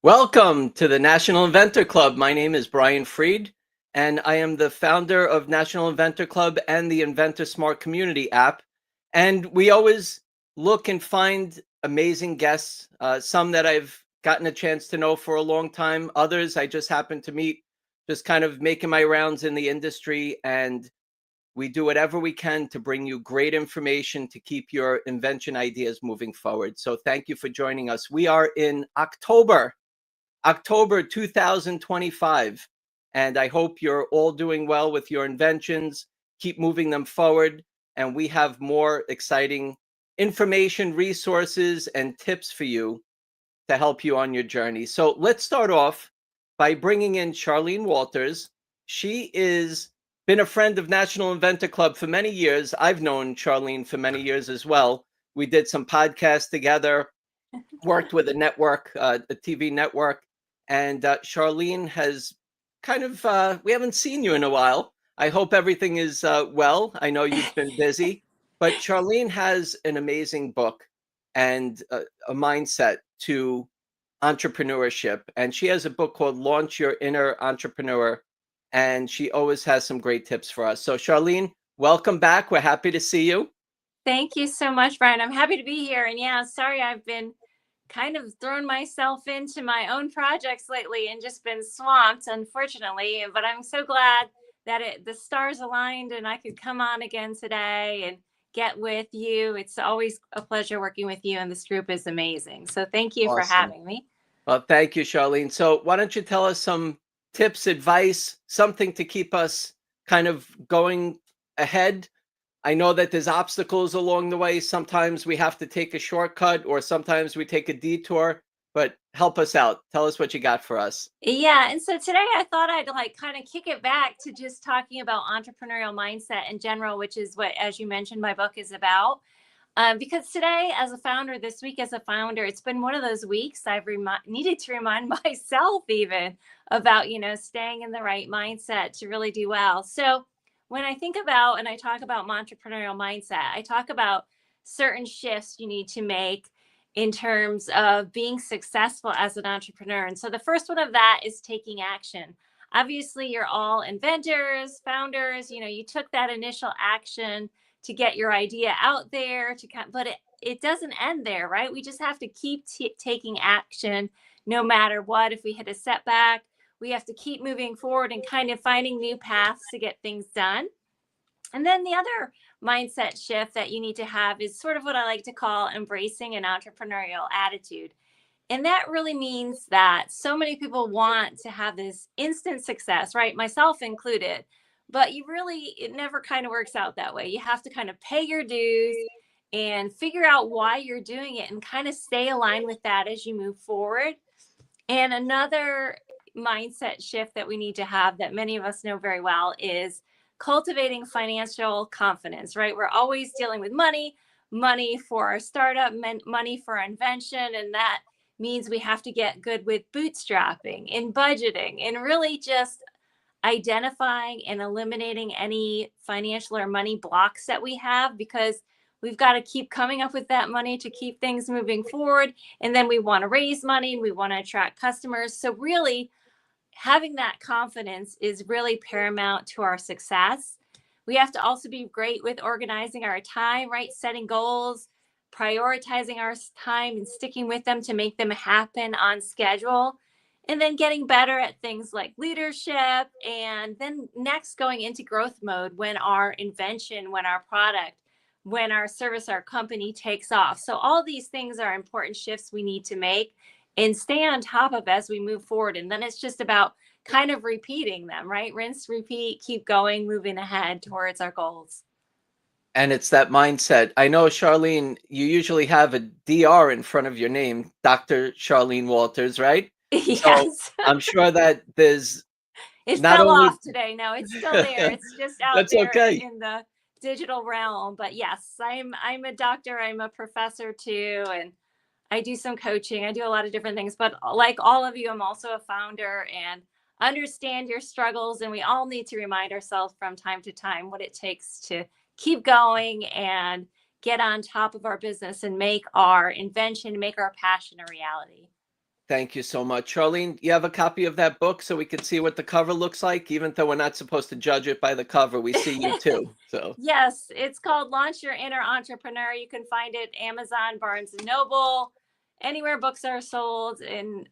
Welcome to the National Inventor Club. My name is Brian Freed, and I am the founder of National Inventor Club and the Inventor Smart Community app. And we always look and find amazing guests, some that I've gotten a chance to know for a long time, others I just happen to meet, just kind of making my rounds in the industry. And we do whatever we can to bring you great information to keep your invention ideas moving forward. So thank you for joining us. We are in October 2025. And I hope you're all doing well with your inventions. Keep moving them forward. And we have more exciting information, resources, and tips for you to help you on your journey. So let's start off by bringing in Charlene Walters. She is been a friend of National Inventor Club for many years. I've known Charlene for many years as well. We did some podcasts together, worked with a network, a TV network. And Charlene has we haven't seen you in a while. I hope everything is well. I know you've been busy, but Charlene has an amazing book and a mindset to entrepreneurship. And she has a book called Launch Your Inner Entrepreneur. And she always has some great tips for us. So Charlene, welcome back. We're happy to see you. Thank you so much, Brian. I'm happy to be here. And yeah, sorry, I've been kind of thrown myself into my own projects lately and just been swamped, unfortunately. But I'm so glad that the stars aligned and I could come on again today and get with you. It's always a pleasure working with you, and this group is amazing. So thank you for Awesome. having me. Well, thank you, Charlene. So why don't you tell us some tips, advice, something to keep us kind of going ahead? I know that there's obstacles along the way. Sometimes we have to take a shortcut or sometimes we take a detour, but help us out. Tell us what you got for us. Yeah. And so today I thought I'd kind of kick it back to just talking about entrepreneurial mindset in general, which is what, as you mentioned, my book is about. Because today, as a founder, this week as a founder, it's been one of those weeks I've needed to remind myself even about, staying in the right mindset to really do well. So when I think about and I talk about entrepreneurial mindset, I talk about certain shifts you need to make in terms of being successful as an entrepreneur. And so the first one of that is taking action. Obviously, you're all inventors, founders, you took that initial action to get your idea out there but it doesn't end there, right? We just have to keep taking action no matter what. If we hit a setback, we have to keep moving forward and kind of finding new paths to get things done. And then the other mindset shift that you need to have is sort of what I like to call embracing an entrepreneurial attitude. And that really means that so many people want to have this instant success, right? Myself included. But it never kind of works out that way. You have to kind of pay your dues and figure out why you're doing it and kind of stay aligned with that as you move forward. And another mindset shift that we need to have that many of us know very well is cultivating financial confidence, right? We're always dealing with money for our startup, money for our invention. And that means we have to get good with bootstrapping and budgeting and really just identifying and eliminating any financial or money blocks that we have, because we've got to keep coming up with that money to keep things moving forward. And then we want to raise money and we want to attract customers. So really having that confidence is really paramount to our success. We have to also be great with organizing our time, right? Setting goals, prioritizing our time and sticking with them to make them happen on schedule. And then getting better at things like leadership. And then next going into growth mode when our invention, when our product, when our service, our company takes off. So all these things are important shifts we need to make and stay on top of as we move forward. And then it's just about kind of repeating them, right? Rinse, repeat, keep going, moving ahead towards our goals. And it's that mindset. I know, Charlene, you usually have a DR in front of your name, Dr. Charlene Walters, right? Yes. So I'm sure that there's it not fell only off today. No, it's still there. It's just out That's there okay. in the digital realm. But yes, I'm a doctor. I'm a professor too, and I do some coaching. I do a lot of different things. But like all of you, I'm also a founder and understand your struggles. And we all need to remind ourselves from time to time what it takes to keep going and get on top of our business and make our invention, make our passion a reality. Thank you so much. Charlene, you have a copy of that book so we can see what the cover looks like? Even though we're not supposed to judge it by the cover, we see you too. So Yes, it's called Launch Your Inner Entrepreneur. You can find it Amazon, Barnes and Noble, anywhere books are sold. And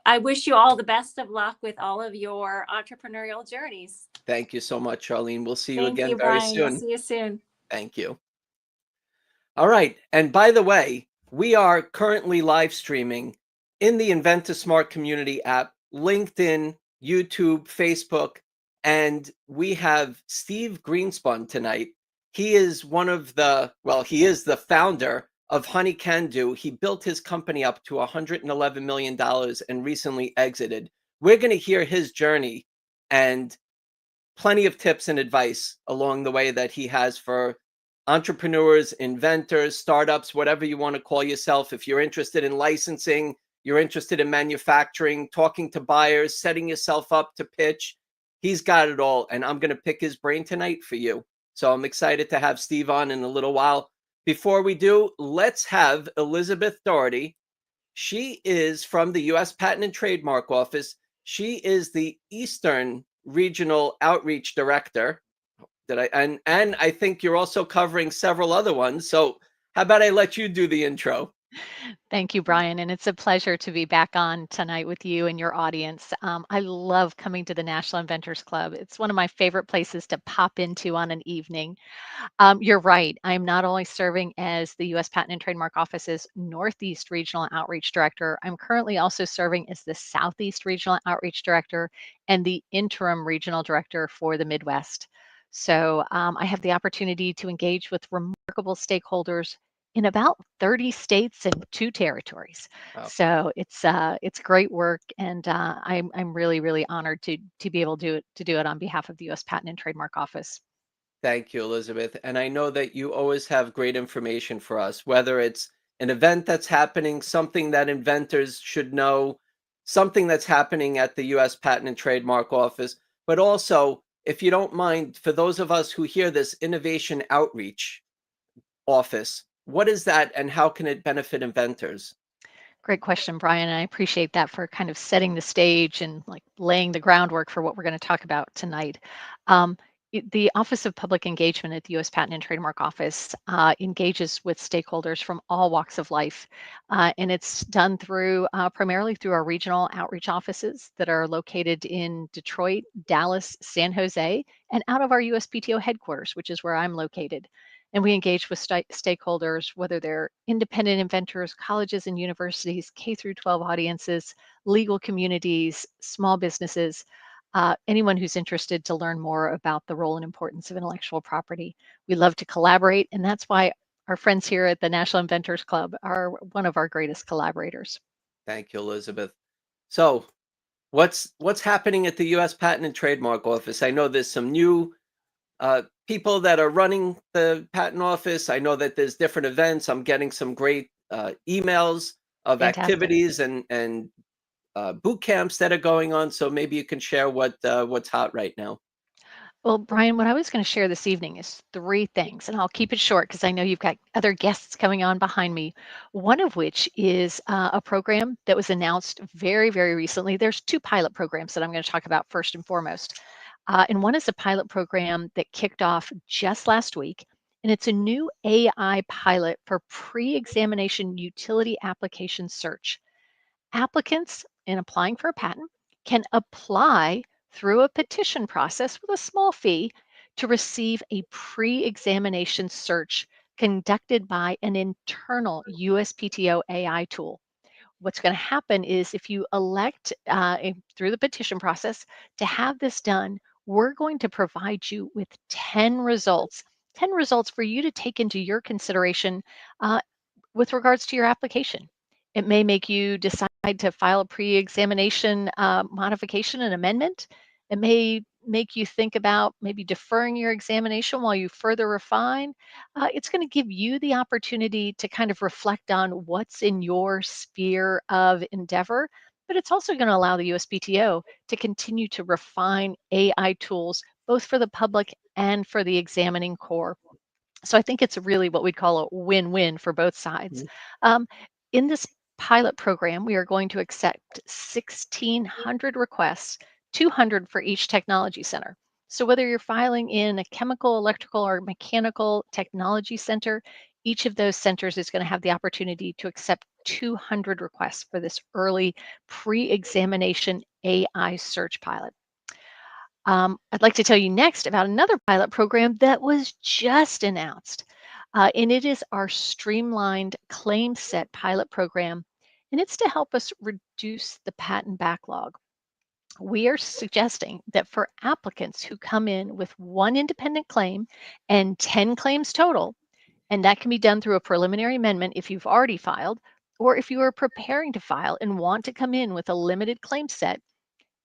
I wish you all the best of luck with all of your entrepreneurial journeys. thank you so much, Charlene. We'll see you Thank again you, very Brian. We'll soon. see you soon. Thank you. All right. And by the way, we are currently live streaming in the Inventor Smart Community app, LinkedIn, YouTube, Facebook, and we have Steve Greenspon tonight. He is he is the founder of Honey Can Do. He built his company up to $111 million and recently exited. We're going to hear his journey and plenty of tips and advice along the way that he has for entrepreneurs, inventors, startups, whatever you want to call yourself. If you're interested in licensing, you're interested in manufacturing, talking to buyers, setting yourself up to pitch, he's got it all. And I'm going to pick his brain tonight for you. So I'm excited to have Steve on in a little while. Before we do, let's have Elizabeth Doherty. She is from the U.S. Patent and Trademark Office. She is the Eastern Regional Outreach Director. And I think you're also covering several other ones. So how about I let you do the intro? Thank you, Brian. And it's a pleasure to be back on tonight with you and your audience. I love coming to the National Inventors Club. It's one of my favorite places to pop into on an evening. You're right. I'm not only serving as the U.S. Patent and Trademark Office's Northeast Regional Outreach Director, I'm currently also serving as the Southeast Regional Outreach Director and the Interim Regional Director for the Midwest. So I have the opportunity to engage with remarkable stakeholders in about 30 states and 2 territories. Wow. So it's great work, and I'm really honored to be able to do it on behalf of the U.S. Patent and Trademark Office. Thank you, Elizabeth. And I know that you always have great information for us, whether it's an event that's happening, something that inventors should know, something that's happening at the U.S. Patent and Trademark Office, but also, if you don't mind, for those of us who hear this Innovation Outreach Office, what is that and how can it benefit inventors? Great question, Brian. And I appreciate that for kind of setting the stage and like laying the groundwork for what we're going to talk about tonight. Um, the Office of Public Engagement at the U.S. Patent and Trademark Office engages with stakeholders from all walks of life, and it's done through primarily through our regional outreach offices that are located in Detroit, Dallas, San Jose, and out of our USPTO headquarters, which is where I'm located. And we engage with stakeholders, whether they're independent inventors, colleges and universities, K through 12 audiences, legal communities, small businesses, anyone who's interested to learn more about the role and importance of intellectual property. We love to collaborate, and that's why our friends here at the National Inventors Club are one of our greatest collaborators. Thank you, Elizabeth. So what's happening at the U.S. Patent and Trademark Office? I know there's some new people that are running the patent office. I know that there's different events. I'm getting some great emails of Fantastic. activities and boot camps that are going on. So maybe you can share what's hot right now. Well, Brian, what I was going to share this evening is 3 things, and I'll keep it short because I know you've got other guests coming on behind me. One of which is a program that was announced very recently. There's 2 pilot programs that I'm going to talk about first and foremost. And one is a pilot program that kicked off just last week, and it's a new AI pilot for pre-examination utility application search. Applicants, in applying for a patent, can apply through a petition process with a small fee to receive a pre-examination search conducted by an internal USPTO AI tool. What's going to happen is if you elect through the petition process to have this done, we're going to provide you with 10 results, 10 results for you to take into your consideration with regards to your application. It may make you decide to file a pre-examination modification and amendment. It may make you think about maybe deferring your examination while you further refine. It's going to give you the opportunity to kind of reflect on what's in your sphere of endeavor, but it's also going to allow the USPTO to continue to refine AI tools, both for the public and for the examining core. So I think it's really what we'd call a win-win for both sides. Mhm. In this pilot program, we are going to accept 1,600 requests, 200 for each technology center. So whether you're filing in a chemical, electrical, or mechanical technology center, each of those centers is going to have the opportunity to accept 200 requests for this early pre-examination AI search pilot. I'd like to tell you next about another pilot program that was just announced, and it is our streamlined claim set pilot program, and it's to help us reduce the patent backlog. We are suggesting that for applicants who come in with one independent claim and 10 claims total, and that can be done through a preliminary amendment if you've already filed, or if you are preparing to file and want to come in with a limited claim set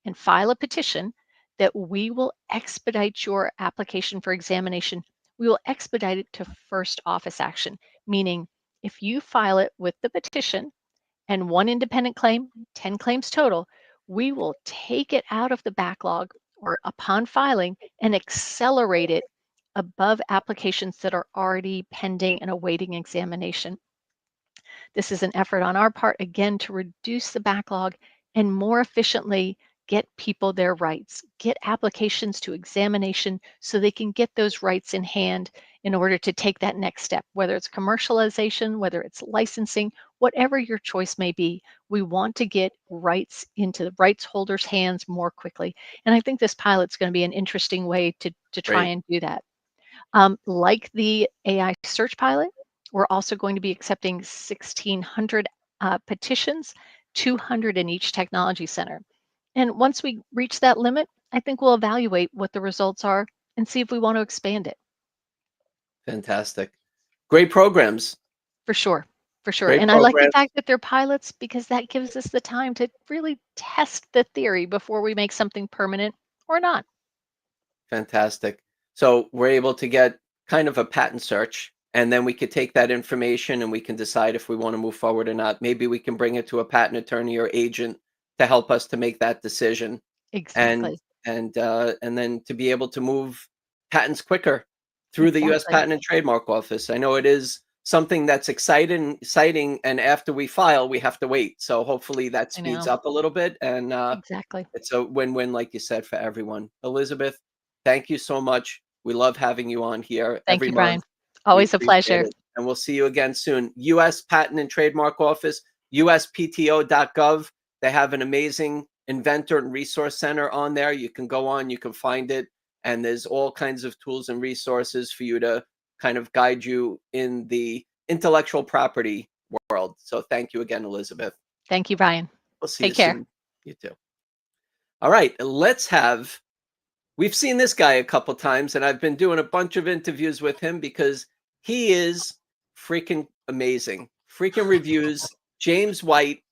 and file a petition, that we will expedite your application for examination. We will expedite it to first office action, meaning if you file it with the petition and one independent claim, 10 claims total, we will take it out of the backlog or upon filing and accelerate it above applications that are already pending and awaiting examination. This is an effort on our part, again, to reduce the backlog and more efficiently get people their rights, get applications to examination so they can get those rights in hand in order to take that next step, whether it's commercialization, whether it's licensing, whatever your choice may be. We want to get rights into the rights holders' hands more quickly. And I think this pilot's going to be an interesting way to try Great. and do that. Like the AI search pilot, we're also going to be accepting 1,600 petitions, 200 in each technology center. And once we reach that limit, I think we'll evaluate what the results are and see if we want to expand it. Fantastic. Great programs. For sure. For sure. Great And I like the programs. fact that they're pilots because that gives us the time to really test the theory before we make something permanent or not. Fantastic. So we're able to get kind of a patent search, and then we could take that information and we can decide if we want to move forward or not. Maybe we can bring it to a patent attorney or agent to help us to make that decision, and Exactly. and then to be able to move patents quicker through the U.S. Exactly. Patent and Trademark Office. I know it is something that's exciting, and after we file, we have to wait. So hopefully that I speeds know. up a little bit, and Exactly. it's a win-win, like you said, for everyone. Elizabeth, thank you so much. We love having you on here Thank every you, Brian. month. We Always a appreciate pleasure. it. And we'll see you again soon. U.S. Patent and Trademark Office, uspto.gov. They have an amazing inventor and resource center on there. You can go on, you can find it, and there's all kinds of tools and resources for you to kind of guide you in the intellectual property world. So thank you again, Elizabeth. Thank you, Brian. We'll see you Take care. soon. You too. All right, we've seen this guy a couple times, and I've been doing a bunch of interviews with him because he is freaking amazing. Freaking reviews. James White.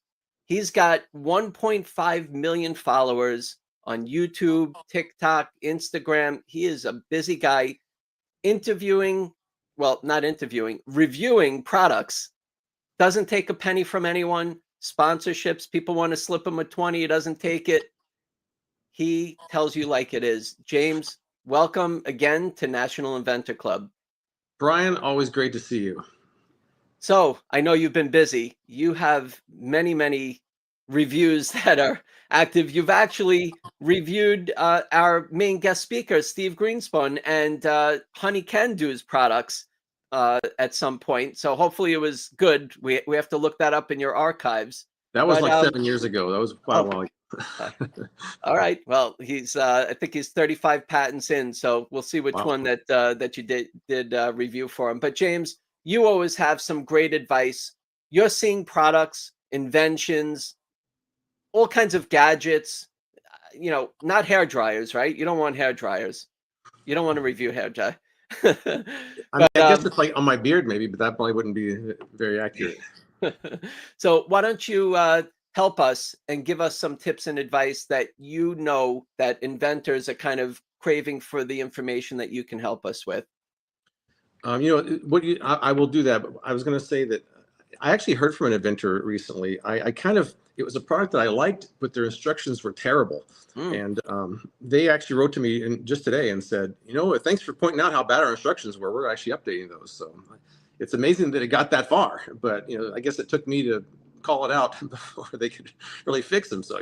He's got 1.5 million followers on YouTube, TikTok, Instagram. He is a busy guy reviewing products. Doesn't take a penny from anyone. Sponsorships, people want to slip him a 20, he doesn't take it. He tells you like it is. James, welcome again to National Inventor Club. Brian, always great to see you. So I know you've been busy. You have many, many reviews that are active. You've actually reviewed our main guest speaker, Steve Greenspon, and Honey Can Do's products at some point. So hopefully it was good. We have to look that up in your archives. That was like 7 years ago. That was quite a while ago. All right. Well, he's I think he's 35 patents in, so we'll see which one that you did review for him. But James, you always have some great advice. You're seeing products, inventions, all kinds of gadgets. Not hair dryers, right? You don't want hair dryers. You don't want to review hair dryer. I guess it's like on my beard, maybe, but that probably wouldn't be very accurate. So why don't you help us and give us some tips and advice that that inventors are kind of craving for the information that you can help us with. I will do that. But I was going to say that I actually heard from an inventor recently. It was a product that I liked, but their instructions were terrible. And they actually wrote to me just today and said, thanks for pointing out how bad our instructions were. We're actually updating those. So it's amazing that it got that far. But, I guess it took me to call it out before they could really fix them. So,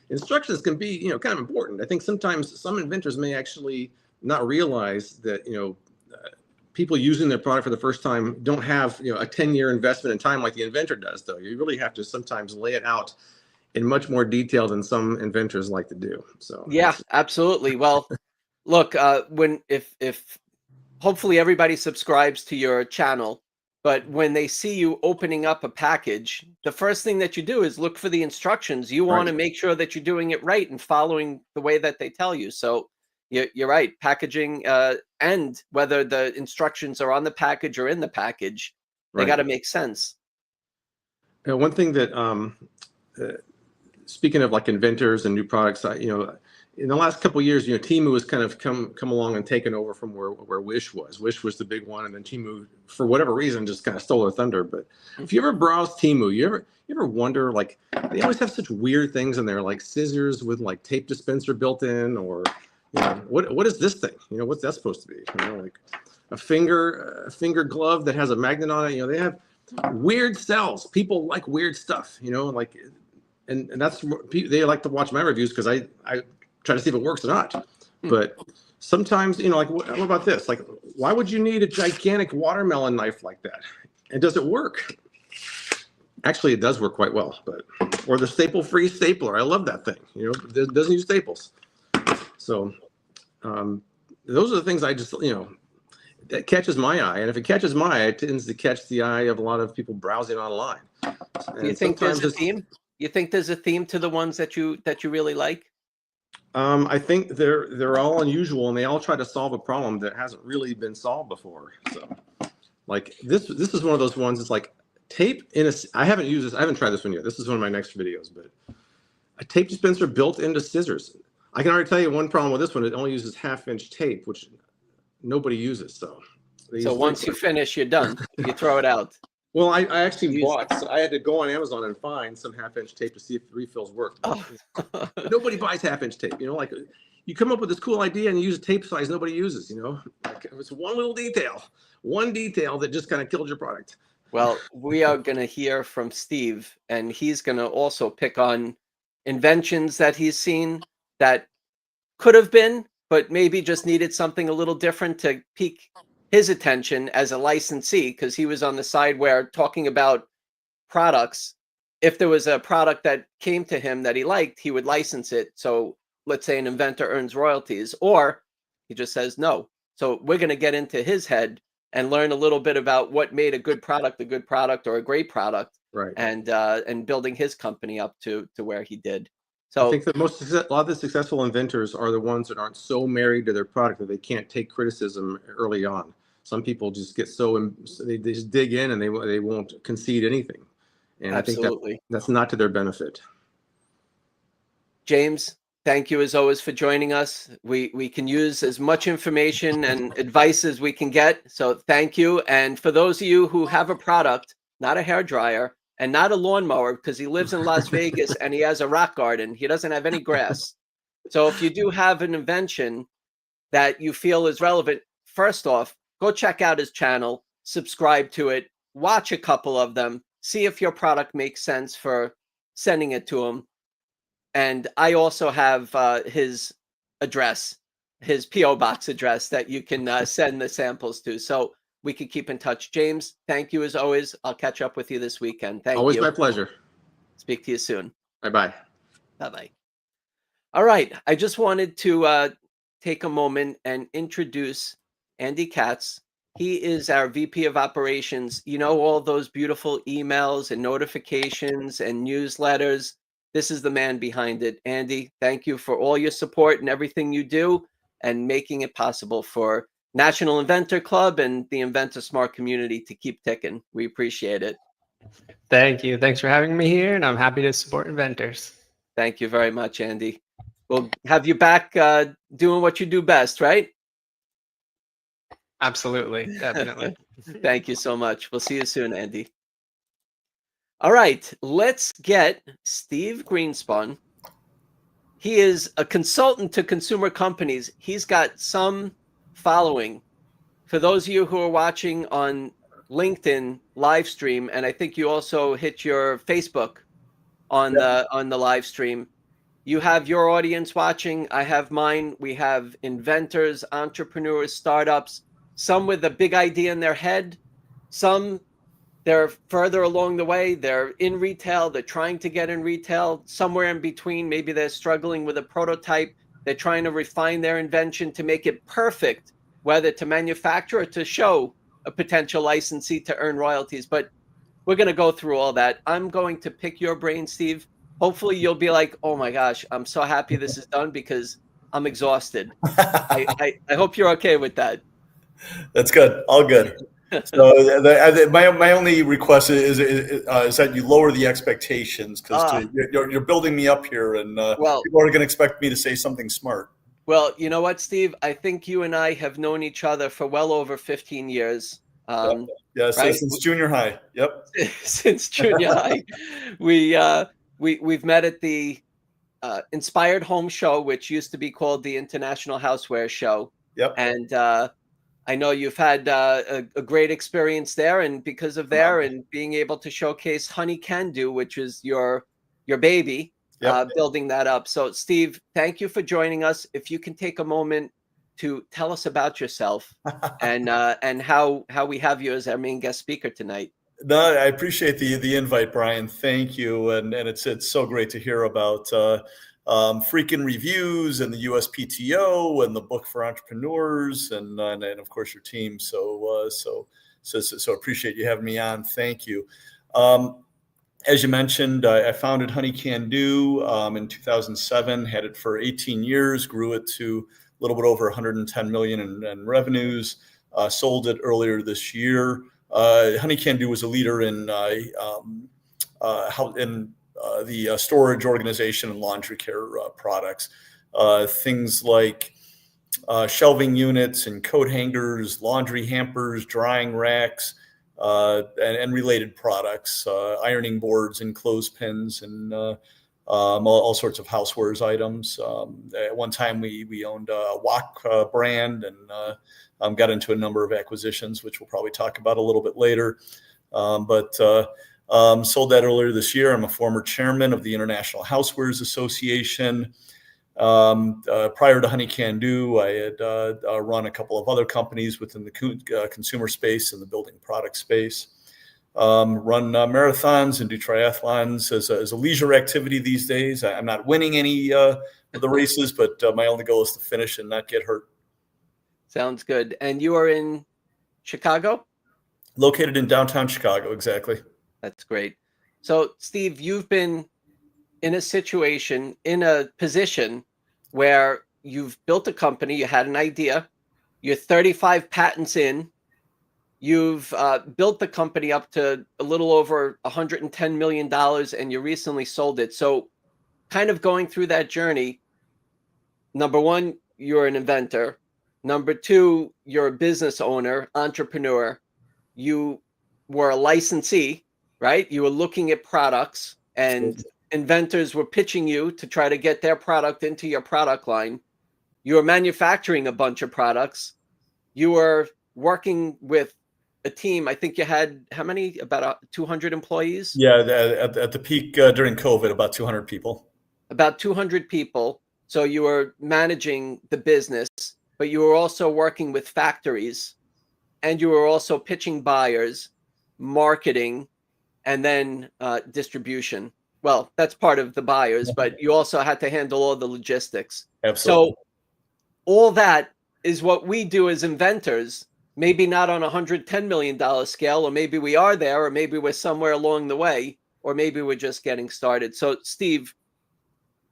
instructions can be, kind of important. I think sometimes some inventors may actually not realize that, people using their product for the first time don't have, a 10-year investment in time like the inventor does, though. You really have to sometimes lay it out in much more detail than some inventors like to do. So yeah, absolutely. Well, look, if hopefully everybody subscribes to your channel, but when they see you opening up a package, the first thing that you do is look for the instructions. You want to make sure that you're doing it right and following the way that they tell you. So you're right. Packaging and whether the instructions are on the package or in the package, they got to make sense. One thing that, speaking of like inventors and new products, in the last couple of years, Temu has kind of come along and taken over from where Wish was. Wish was the big one, and then Temu, for whatever reason, just kind of stole their thunder. But if you ever browse Temu, you ever wonder, like, they always have such weird things in there, like scissors with like tape dispenser built in, or what is this thing? What's that supposed to be? Like a finger glove that has a magnet on it. They have weird cells. People like weird stuff. Like, and that's, they like to watch my reviews because I try to see if it works or not. But sometimes, like, what about this? Like, why would you need a gigantic watermelon knife like that? And does it work? Actually, it does work quite well. Or the staple-free stapler. I love that thing. It doesn't use staples. So those are the things I just, that catches my eye. And if it catches my eye, it tends to catch the eye of a lot of people browsing online. Do you think there's a theme? You think there's a theme to the ones that you really like? I think they're all unusual, and they all try to solve a problem that hasn't really been solved before. So, like this is one of those ones. It's like tape in a. I haven't used this. I haven't tried this one yet. This is one of my next videos. But a tape dispenser built into scissors. I can already tell you one problem with this one. It only uses 1/2-inch tape, which nobody uses. So once you finish, you're done. You throw it out. Well, I actually bought. So I had to go on Amazon and find some 1/2-inch tape to see if the refills work. Oh. Nobody buys 1/2-inch tape. Like you come up with this cool idea and you use a tape size nobody uses. Like it was one little detail, that just kind of killed your product. Well, we are going to hear from Steve, and he's going to also pick on inventions that he's seen that could have been, but maybe just needed something a little different to pique his attention as a licensee, because he was on the side where talking about products. If there was a product that came to him that he liked, he would license it. So let's say an inventor earns royalties, or he just says no. So we're going to get into his head and learn a little bit about what made a good product or a great product, right? And building his company up to where he did. So I think that a lot of the successful inventors are the ones that aren't so married to their product that they can't take criticism early on. Some people just get they just dig in and they won't concede anything. And absolutely. I think that's not to their benefit. James, thank you as always for joining us. We can use as much information and advice as we can get. So thank you. And for those of you who have a product, not a hairdryer and not a lawnmower, because he lives in Las Vegas and he has a rock garden, he doesn't have any grass. So if you do have an invention that you feel is relevant, first off, go check out his channel, subscribe to it, watch a couple of them, see if your product makes sense for sending it to him. And I also have his address, his P.O. box address that you can send the samples to. So we could keep in touch. James, thank you as always. I'll catch up with you this weekend. Thank you. Always my pleasure. Speak to you soon. Bye-bye. Bye-bye. All right. I just wanted to take a moment and introduce Andy Katz. He is our VP of Operations. All those beautiful emails and notifications and newsletters. This is the man behind it. Andy, thank you for all your support and everything you do and making it possible for National Inventor Club and the Inventor Smart community to keep ticking. We appreciate it. Thank you. Thanks for having me here, and I'm happy to support inventors. Thank you very much, Andy. We'll have you back doing what you do best, right? Absolutely. Definitely. Thank you so much. We'll see you soon, Andy. All right, let's get Steve Greenspon. He is a consultant to consumer companies. He's got some following. For those of you who are watching on LinkedIn live stream, and I think you also hit your Facebook on the live stream. You have your audience watching. I have mine. We have inventors, entrepreneurs, startups, some with a big idea in their head, some they're further along the way. They're in retail. They're trying to get in retail. Somewhere in between, maybe they're struggling with a prototype. They're trying to refine their invention to make it perfect, whether to manufacture or to show a potential licensee to earn royalties. But we're going to go through all that. I'm going to pick your brain, Steve. Hopefully you'll be like, oh my gosh, I'm so happy this is done because I'm exhausted. I hope you're okay with that. That's good. All good. So my only request is that you lower the expectations, because you're building me up here, and well, people are going to expect me to say something smart. Well, you know what, Steve? I think you and I have known each other for well over 15 years. Yeah, so right? Since junior high. Yep. Since junior high. We've met at the Inspired Home Show, which used to be called the International Houseware Show. Yep. And I know you've had a great experience there, and because of there and being able to showcase Honey Can Do, which is your baby, building that up. So, Steve, thank you for joining us. If you can take a moment to tell us about yourself and how we have you as our main guest speaker tonight. No, I appreciate the invite, Brian. Thank you, and it's so great to hear about freaking reviews and the USPTO and the book for entrepreneurs and of course your team. So appreciate you having me on. Thank you. As you mentioned, I founded Honey Can Do in 2007, had it for 18 years, grew it to a little bit over 110 million in revenues, sold it earlier this year. Honey Can Do was a leader in the storage organization and laundry care products. Things like shelving units and coat hangers, laundry hampers, drying racks, and related products, ironing boards and clothespins, and all sorts of housewares items. At one time, we owned a wok brand and got into a number of acquisitions, which we'll probably talk about a little bit later. But sold that earlier this year. I'm a former chairman of the International Housewares Association. Prior to Honey Can Do, I had run a couple of other companies within the consumer space and the building product space. Run marathons and do triathlons as a leisure activity these days. I'm not winning any of the races, but my only goal is to finish and not get hurt. Sounds good. And you are in Chicago? Located in downtown Chicago, exactly. That's great. So, Steve, you've been in a situation, in a position where you've built a company, you had an idea, you're 35 patents in, you've built the company up to a little over $110 million, and you recently sold it. So kind of going through that journey, number one, you're an inventor. Number two, you're a business owner, entrepreneur. You were a licensee, right? You were looking at products, and inventors were pitching you to try to get their product into your product line. You were manufacturing a bunch of products. You were working with a team. I think you had how many? About 200 employees? Yeah, at the peak during COVID, about 200 people. About 200 people. So you were managing the business, but you were also working with factories, and you were also pitching buyers, marketing, and then distribution. Well, that's part of the buyers, but you also had to handle all the logistics. Absolutely. So all that is what we do as inventors, maybe not on a $110 million scale, or maybe we are there, or maybe we're somewhere along the way, or maybe we're just getting started. So, Steve,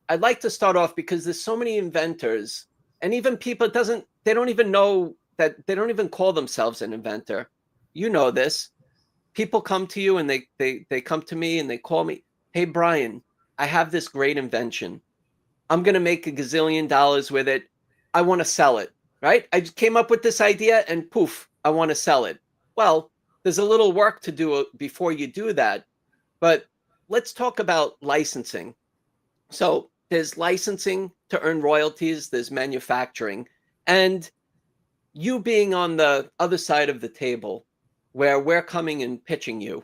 I'd like to start off because there's so many inventors, and even people they don't even know that they don't even call themselves an inventor. You know this. People come to you and they come to me and they call me, hey, Brian, I have this great invention. I'm going to make $1 gazillion with it. I want to sell it, right? I just came up with this idea and poof, I want to sell it. Well, there's a little work to do before you do that. But let's talk about licensing. So there's licensing to earn royalties. There's manufacturing. And you being on the other side of the table, where we're coming and pitching you,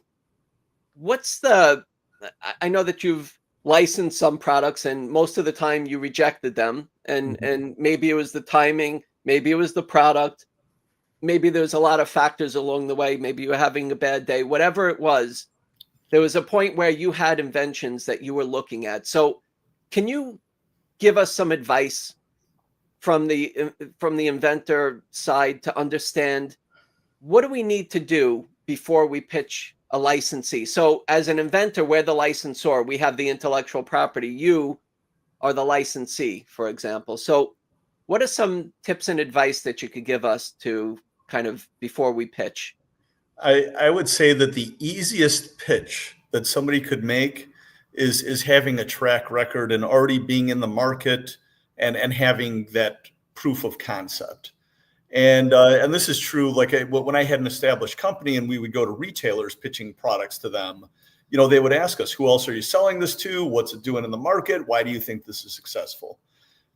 what's the, I know that you've licensed some products and most of the time you rejected them, and maybe it was the timing, maybe it was the product, maybe there's a lot of factors along the way, maybe you were having a bad day, whatever it was, there was a point where you had inventions that you were looking at. So can you give us some advice from the inventor side to understand what do we need to do before we pitch a licensee? So as an inventor, we're the licensor, we have the intellectual property, you are the licensee, for example. So what are some tips and advice that you could give us to kind of before we pitch? I would say that the easiest pitch that somebody could make is having a track record and already being in the market and having that proof of concept. And this is true. Like when I had an established company and we would go to retailers pitching products to them, you know, they would ask us, who else are you selling this to? What's it doing in the market? Why do you think this is successful?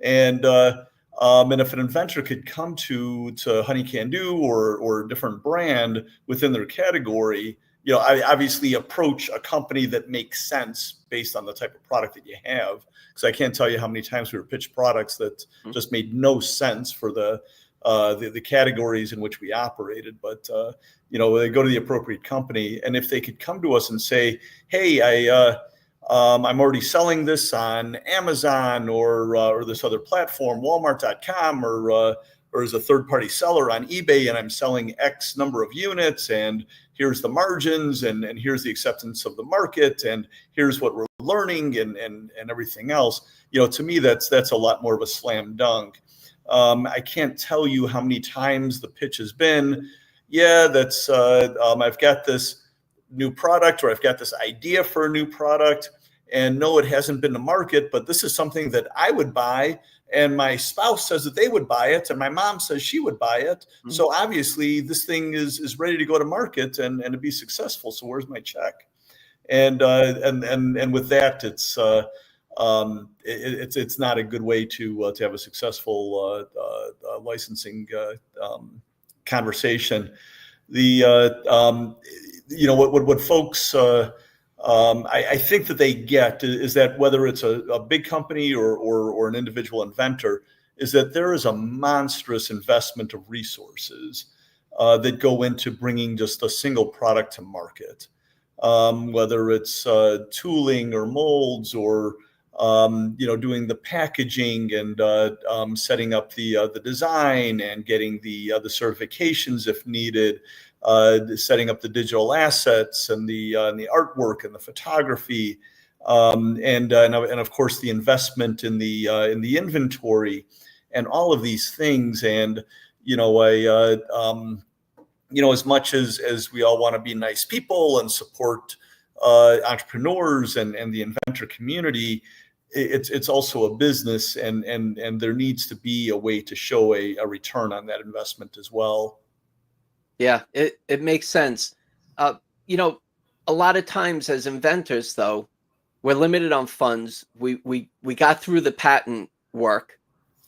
And if an inventor could come to Honey Can Do or a different brand within their category, you know, I obviously approach a company that makes sense based on the type of product that you have. Because I can't tell you how many times we were pitched products that just made no sense for the categories in which we operated. But you know, they go to the appropriate company, and if they could come to us and say, "Hey, I'm already selling this on Amazon or this other platform, Walmart.com, or as a third-party seller on eBay, and I'm selling X number of units, and here's the margins, and here's the acceptance of the market, and here's what we're learning, and everything else." You know, to me, that's a lot more of a slam dunk. I can't tell you how many times the pitch has been, yeah, that's I've got this new product, or I've got this idea for a new product, and no, it hasn't been to market, but this is something that I would buy, and my spouse says that they would buy it, and my mom says she would buy it. So obviously this thing is ready to go to market and to be successful. So where's my check? And with that, it's not a good way to have a successful licensing conversation. You know, what folks I think that they get is that whether it's a big company or an individual inventor, is that there is a monstrous investment of resources that go into bringing just a single product to market, whether it's tooling or molds or you know, doing the packaging and setting up the design and getting the certifications if needed, setting up the digital assets and the artwork and the photography, and of course the investment in the inventory and all of these things. And you know, you know, as much as we all want to be nice people and support entrepreneurs and the inventor community, it's also a business, and there needs to be a way to show a return on that investment as well. Yeah, it makes sense. You know, a lot of times as inventors, though, we're limited on funds. We got through the patent work.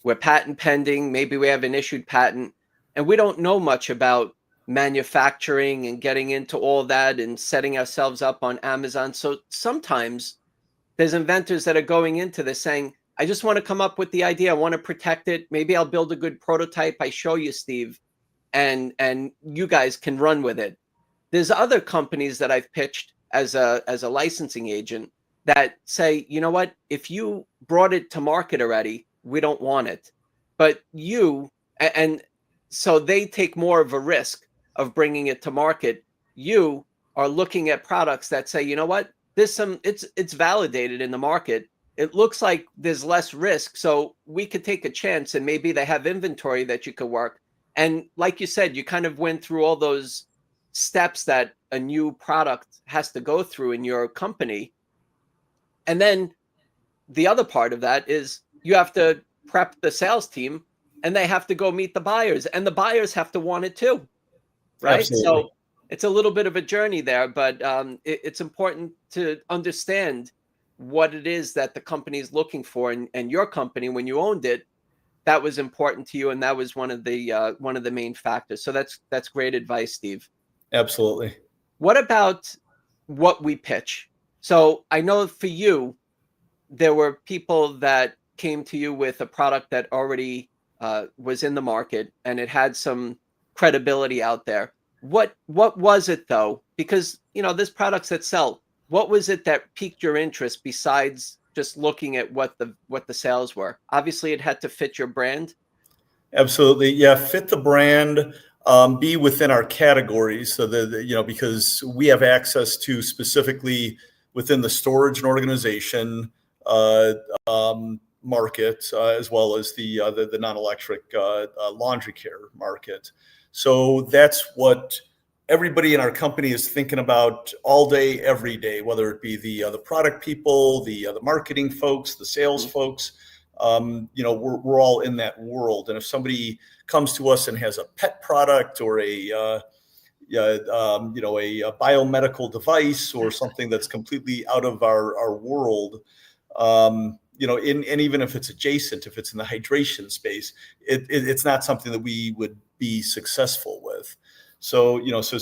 We're patent pending. Maybe we have an issued patent, and we don't know much about manufacturing and getting into all that and setting ourselves up on Amazon. So sometimes there's inventors that are going into this saying, I just want to come up with the idea. I want to protect it. Maybe I'll build a good prototype. I show you, Steve, and you guys can run with it. There's other companies that I've pitched as a licensing agent that say, you know what, if you brought it to market already, we don't want it. But and so they take more of a risk of bringing it to market. You are looking at products that say, you know what, it's validated in the market. It looks like there's less risk, so we could take a chance, and maybe they have inventory that you could work. And like you said, you kind of went through all those steps that a new product has to go through in your company. And then the other part of that is you have to prep the sales team, and they have to go meet the buyers, and the buyers have to want it too, right? Absolutely. So it's a little bit of a journey there, but it's important to understand what it is that the company is looking for, and your company, when you owned it, that was important to you, and that was one of the main factors. So that's great advice, Steve. Absolutely. What about what we pitch? So I know for you, there were people that came to you with a product that already was in the market and it had some credibility out there. What was it though? Because there's products that sell. What was it that piqued your interest besides just looking at what the sales were? Obviously, it had to fit your brand. Absolutely. Yeah. Fit the brand, be within our categories. So because we have access to specifically within the storage and organization uh, market, as well as the non-electric laundry care market. So that's what everybody in our company is thinking about all day, every day, whether it be the product people, the marketing folks, the sales folks. We're all in that world. And if somebody comes to us and has a pet product or a biomedical device or something that's completely out of our world, and even if it's adjacent, if it's in the hydration space, it's not something that we would be successful with. So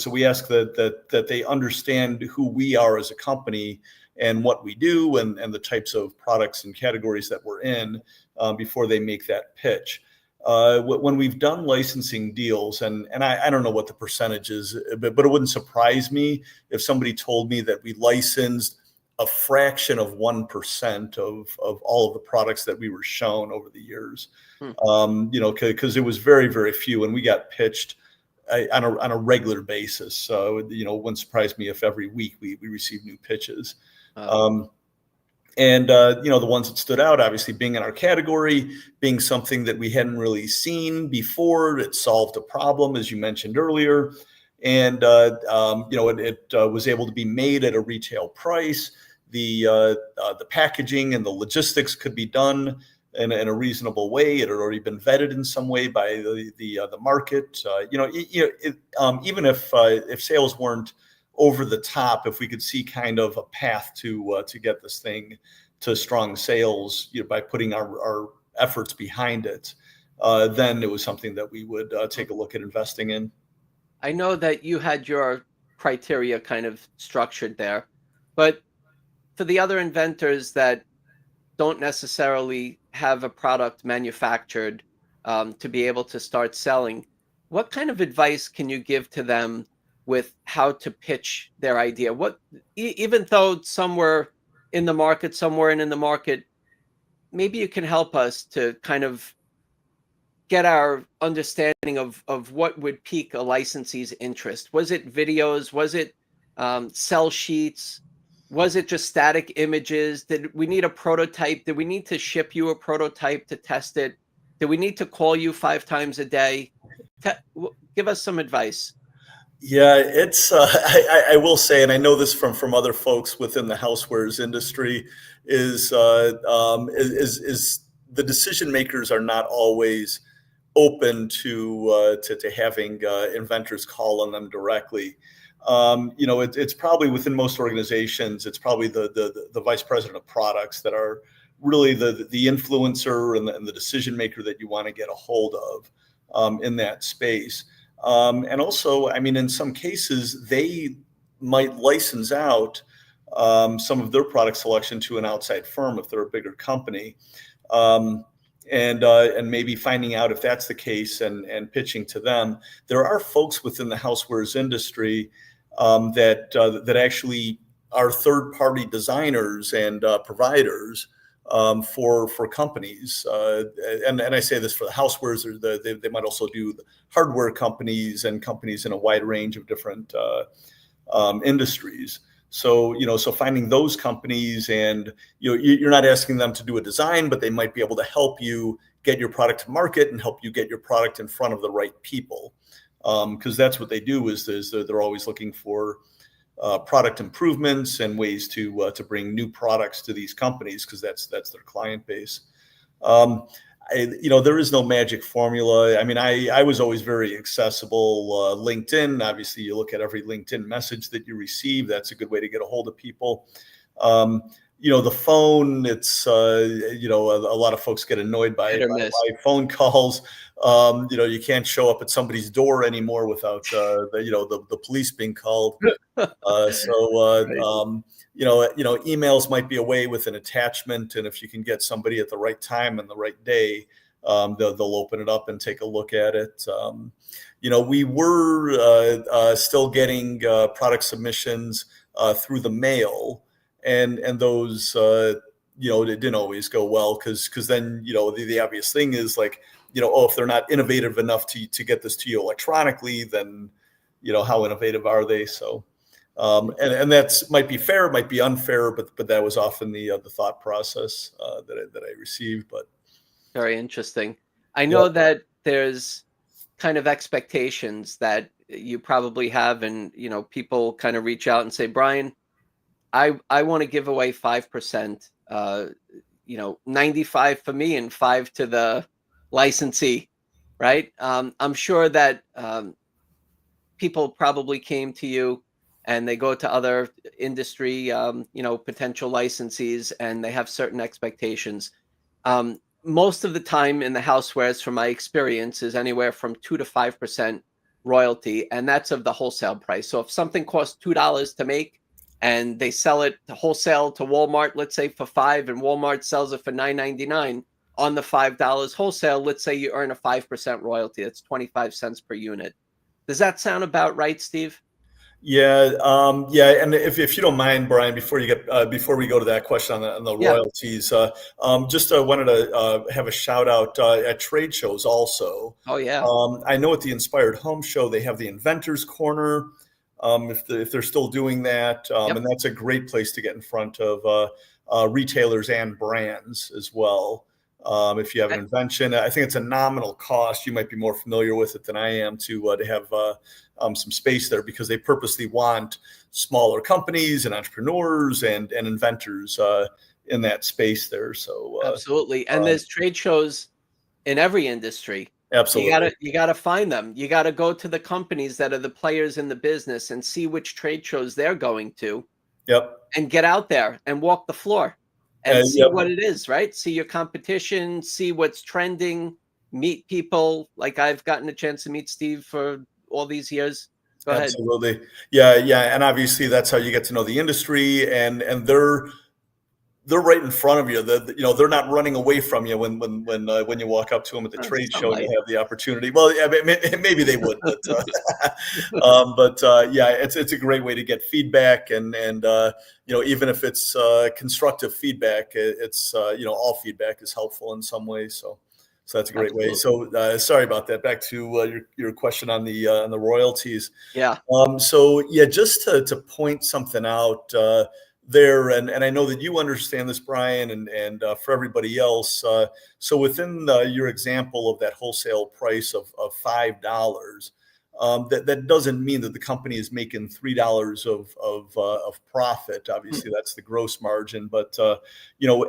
we ask that they understand who we are as a company and what we do and the types of products and categories that we're in before they make that pitch. When we've done licensing deals, and I don't know what the percentage is, but it wouldn't surprise me if somebody told me that we licensed a fraction of 1% of all of the products that we were shown over the years. Because it was very, very few, and we got pitched on a regular basis. So, it wouldn't surprise me if every week we receive new pitches. The ones that stood out, obviously being in our category, being something that we hadn't really seen before, it solved a problem, as you mentioned earlier. And, it was able to be made at a retail price. The packaging and the logistics could be done in a reasonable way. It had already been vetted in some way by the market. Even if sales weren't over the top, if we could see kind of a path to get this thing to strong sales, by putting our efforts behind it, then it was something that we would take a look at investing in. I know that you had your criteria kind of structured there, but for the other inventors that don't necessarily have a product manufactured to be able to start selling, what kind of advice can you give to them with how to pitch their idea? Even though some were in the market, some weren't in the market, maybe you can help us to kind of get our understanding of what would pique a licensee's interest. Was it videos? Was it sell sheets? Was it just static images? Did we need a prototype? Did we need to ship you a prototype to test it? Did we need to call you 5 times a day? Give us some advice. Yeah, it's I will say, and I know this from other folks within the housewares industry, is the decision makers are not always open to having inventors call on them directly. It's probably within most organizations, it's probably the vice president of products that are really the influencer and the decision maker that you want to get a hold of in that space. And also, I mean, in some cases, they might license out some of their product selection to an outside firm if they're a bigger company. And maybe finding out if that's the case and pitching to them. There are folks within the housewares industry that actually are third-party designers and providers for companies. And I say this for the housewares, they might also do hardware companies and companies in a wide range of different industries. So, so finding those companies, and you're not asking them to do a design, but they might be able to help you get your product to market and help you get your product in front of the right people. Because that's what they do is they're always looking for product improvements and ways to bring new products to these companies, because that's their client base. There is no magic formula. I mean, I was always very accessible. LinkedIn, obviously, you look at every LinkedIn message that you receive. That's a good way to get a hold of people. the phone, it's, a lot of folks get annoyed by phone calls. You can't show up at somebody's door anymore without, the police being called. Emails might be a way with an attachment. And if you can get somebody at the right time and the right day, they'll open it up and take a look at it. We were still getting product submissions through the mail. And those, it didn't always go well because then, the obvious thing is like, if they're not innovative enough to get this to you electronically, then, how innovative are they? So, and that's might be fair, might be unfair, but that was often the thought process that I received. But very interesting. I know that there's kind of expectations that you probably have, and people kind of reach out and say, Brian, I want to give away 5%, 95 for me and 5 to the licensee, right? I'm sure that people probably came to you and they go to other industry, potential licensees, and they have certain expectations. Most of the time in the housewares, from my experience, is anywhere from 2 to 5% royalty, and that's of the wholesale price. So if something costs $2 to make, and they sell it to wholesale to Walmart, let's say for $5, and Walmart sells it for $9.99 on the $5 wholesale, let's say you earn a 5% royalty. That's 25 cents per unit. Does that sound about right, Steve? Yeah. And if you don't mind, Brian, before we go to that question on the royalties, just wanted to have a shout out at trade shows also. Oh yeah. I know at the Inspired Home Show they have the Inventors Corner. If they're still doing that, and that's a great place to get in front of retailers and brands as well. If you have an invention, I think it's a nominal cost. You might be more familiar with it than I am to have some space there, because they purposely want smaller companies and entrepreneurs and inventors in that space there. So absolutely, and there's trade shows in every industry. Absolutely, you gotta find them. You gotta go to the companies that are the players in the business and see which trade shows they're going to. Yep. And get out there and walk the floor and see what it is, right? See your competition, see what's trending, meet people. Like I've gotten a chance to meet Steve for all these years. Go ahead. Absolutely. Yeah. And obviously that's how you get to know the industry, and they're right in front of you. They're not running away from you when you walk up to them at the trade show and you have the opportunity. Well, yeah, maybe they would, but it's a great way to get feedback, and even if it's constructive feedback, it's all feedback is helpful in some ways. So that's a great way. So sorry about that. Back to your question on the royalties. Yeah. Just to point something out there, and I know that you understand this, Brian, and for everybody else. So within your example of that wholesale price of $5, that doesn't mean that the company is making $3 of profit. Obviously, that's the gross margin. But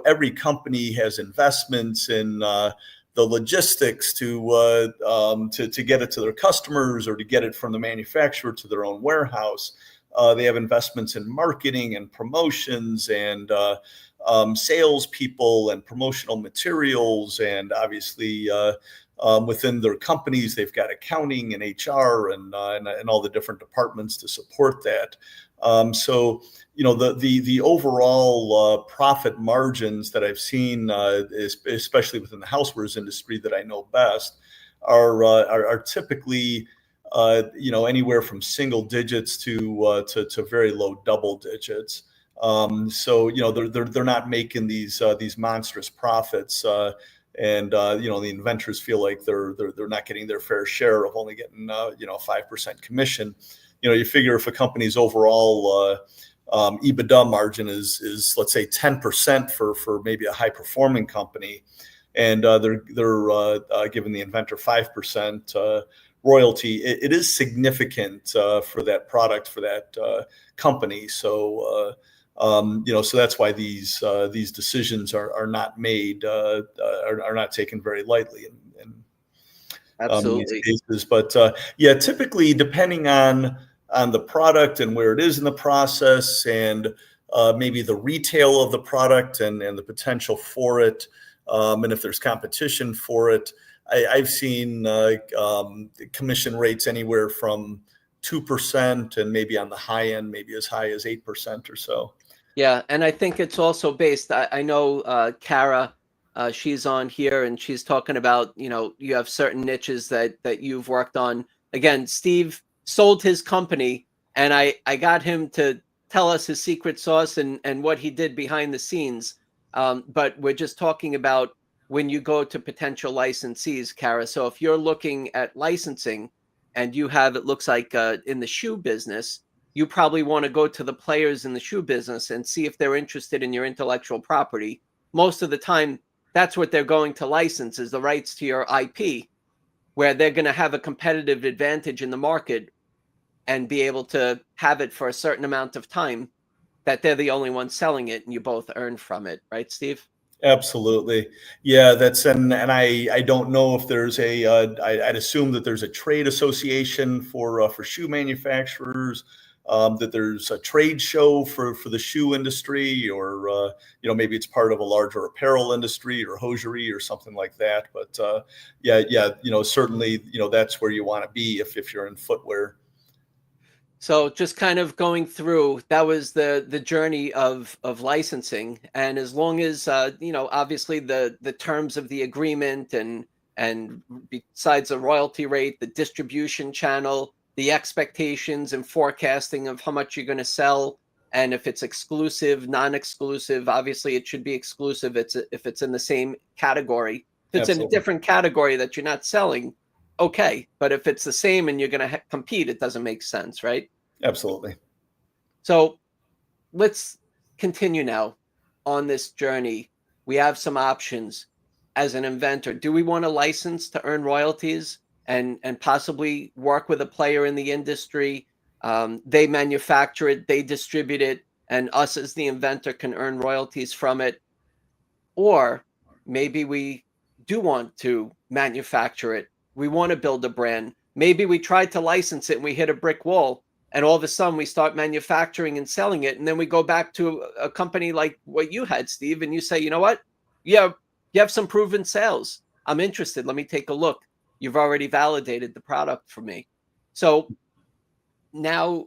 every company has investments in the logistics to get it to their customers, or to get it from the manufacturer to their own warehouse. They have investments in marketing and promotions and salespeople and promotional materials, and obviously within their companies they've got accounting and HR and all the different departments to support that. So the overall profit margins that I've seen, especially within the housewares industry that I know best, are typically anywhere from single digits to very low double digits. So they're not making these monstrous profits, and the inventors feel like they're not getting their fair share of only getting 5% commission. You figure if a company's overall EBITDA margin is let's say 10% for maybe a high performing company, and they're giving the inventor 5% royalty, it is significant for that product, for that company. So so that's why these decisions are not made, are not taken very lightly in absolutely these cases. But typically depending on the product and where it is in the process, and maybe the retail of the product and the potential for it, and if there's competition for it. I've seen commission rates anywhere from 2% and maybe on the high end, maybe as high as 8% or so. Yeah, and I think it's also based. I know Kara, she's on here, and she's talking about, you have certain niches that you've worked on. Again, Steve sold his company, and I got him to tell us his secret sauce and what he did behind the scenes. But we're just talking about when you go to potential licensees, Kara. So if you're looking at licensing and you have, it looks like in the shoe business, you probably want to go to the players in the shoe business and see if they're interested in your intellectual property. Most of the time, that's what they're going to license, is the rights to your IP, where they're going to have a competitive advantage in the market and be able to have it for a certain amount of time, that they're the only ones selling it and you both earn from it. Right, Steve? Absolutely. Yeah, and I don't know if there's I'd assume that there's a trade association for shoe manufacturers, that there's a trade show for the shoe industry, or maybe it's part of a larger apparel industry or hosiery or something like that. But certainly that's where you want to be if you're in footwear. So just kind of going through, that was the journey of licensing. And as long as, obviously the terms of the agreement and besides the royalty rate, the distribution channel, the expectations and forecasting of how much you're going to sell, and if it's exclusive, non-exclusive, obviously it should be exclusive if it's in the same category. If it's Absolutely. in a different category that you're not selling, okay. But if it's the same and you're going to compete, it doesn't make sense, right? Absolutely. So let's continue now on this journey. We have some options as an inventor. Do we want a license to earn royalties and possibly work with a player in the industry? They manufacture it, they distribute it, and us as the inventor can earn royalties from it. Or maybe we do want to manufacture it. We want to build a brand. Maybe we tried to license it and we hit a brick wall, and all of a sudden we start manufacturing and selling it. And then we go back to a company like what you had, Steve, and you say, you know what? Yeah, you have some proven sales. I'm interested. Let me take a look. You've already validated the product for me. So now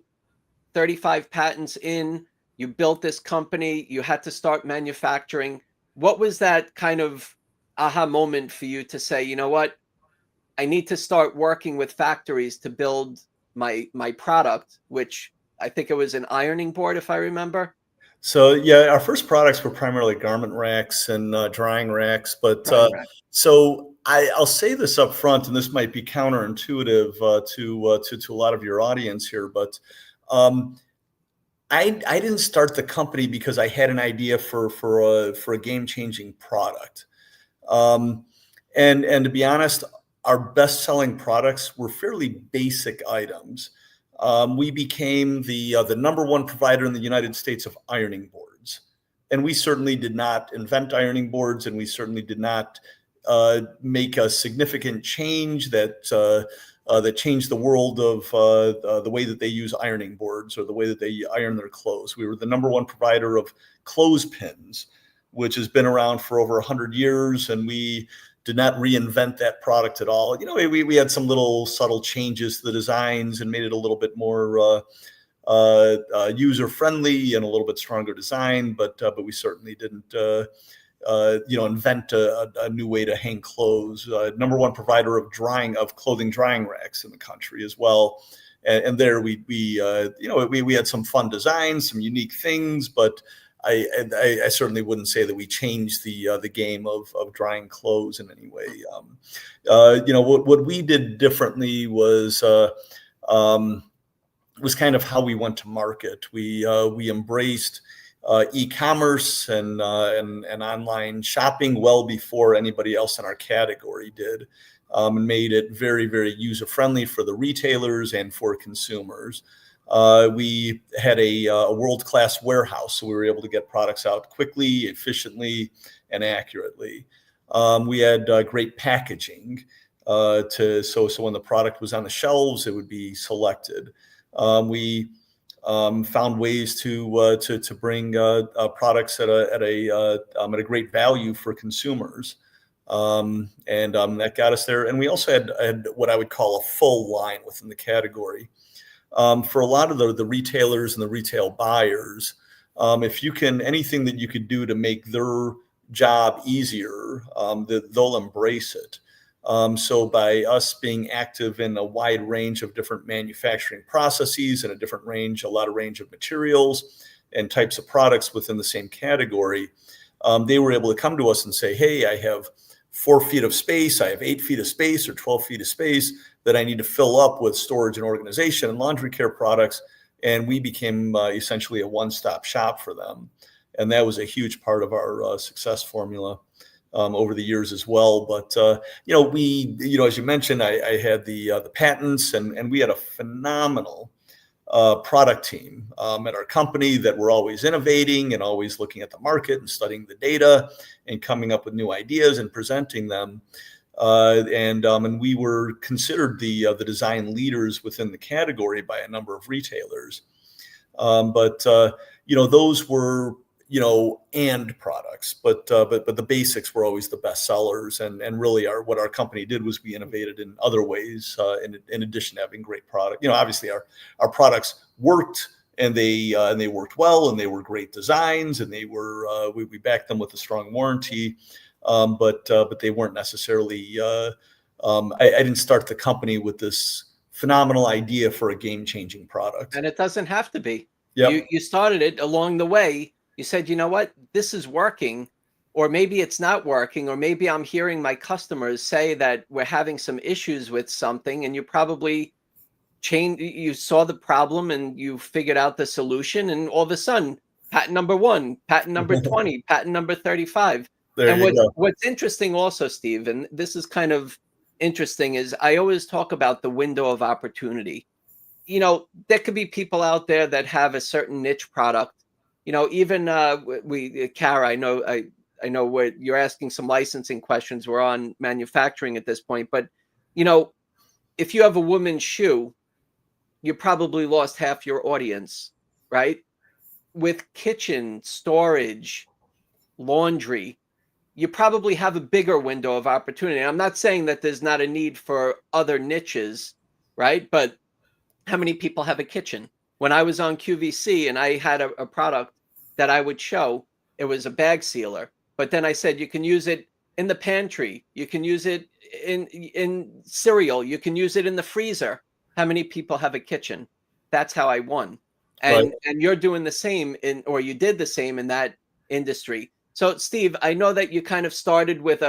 35 patents in, you built this company, you had to start manufacturing. What was that kind of aha moment for you to say, you know what? I need to start working with factories to build my product, which I think it was an ironing board, if I remember. So yeah, our first products were primarily garment racks and drying racks. But so I'll say this up front, and this might be counterintuitive to a lot of your audience here, but I didn't start the company because I had an idea for a game-changing product. And to be honest, our best-selling products were fairly basic items. We became the number one provider in the United States of ironing boards, and we certainly did not invent ironing boards, and we certainly did not make a significant change that changed the world of the way that they use ironing boards or the way that they iron their clothes. We were the number one provider of clothespins, which has been around for over 100 years, and we did not reinvent that product at all. We had some little subtle changes to the designs and made it a little bit more user-friendly and a little bit stronger design, but we certainly didn't invent a new way to hang clothes. Number one provider of clothing drying racks in the country as well. And there we had some fun designs, some unique things, but I certainly wouldn't say that we changed the game of drying clothes in any way. What we did differently was kind of how we went to market. We embraced e-commerce and online shopping well before anybody else in our category did, and made it very, very user-friendly for the retailers and for consumers. We had a world-class warehouse, so we were able to get products out quickly, efficiently, and accurately. We had great packaging, so when the product was on the shelves, it would be selected. We found ways to bring products at a great value for consumers. That got us there. And we also had what I would call a full line within the category. For a lot of the retailers and the retail buyers, if you can, anything that you could do to make their job easier, they'll embrace it. So by us being active in a wide range of different manufacturing processes and a lot of range of materials and types of products within the same category, they were able to come to us and say, hey, I have 4 feet of space, I have 8 feet of space or 12 feet of space that I need to fill up with storage and organization and laundry care products. And we became essentially a one-stop shop for them. And that was a huge part of our success formula over the years as well. But, as you mentioned, I had the patents, and we had a phenomenal product team at our company that were always innovating and always looking at the market and studying the data and coming up with new ideas and presenting them. And we were considered the design leaders within the category by a number of retailers. But those were and products, but the basics were always the best sellers. And really what our company did was we innovated in other ways, in addition to having great product. Obviously our products worked, and they worked well, and they were great designs, and they were, we backed them with a strong warranty. But they weren't necessarily, I didn't start the company with this phenomenal idea for a game-changing product. And it doesn't have to be. Yep. You started it along the way. You said, you know what, this is working, or maybe it's not working, or maybe I'm hearing my customers say that we're having some issues with something, and you probably you saw the problem and you figured out the solution, and all of a sudden, patent number 1, patent number 20, patent number 35. And what's interesting also, Steve, and this is kind of interesting, is I always talk about the window of opportunity. There could be people out there that have a certain niche product. Even Kara, I know where you're asking some licensing questions. We're on manufacturing at this point, but if you have a woman's shoe, you probably lost half your audience, right? With kitchen, storage, laundry, you probably have a bigger window of opportunity. I'm not saying that there's not a need for other niches, right? But how many people have a kitchen? When I was on QVC and I had a product that I would show, it was a bag sealer. But then I said, you can use it in the pantry. You can use it in cereal. You can use it in the freezer. How many people have a kitchen? That's how I won. And you're doing the same or you did the same in that industry. So Steve, I know that you kind of started with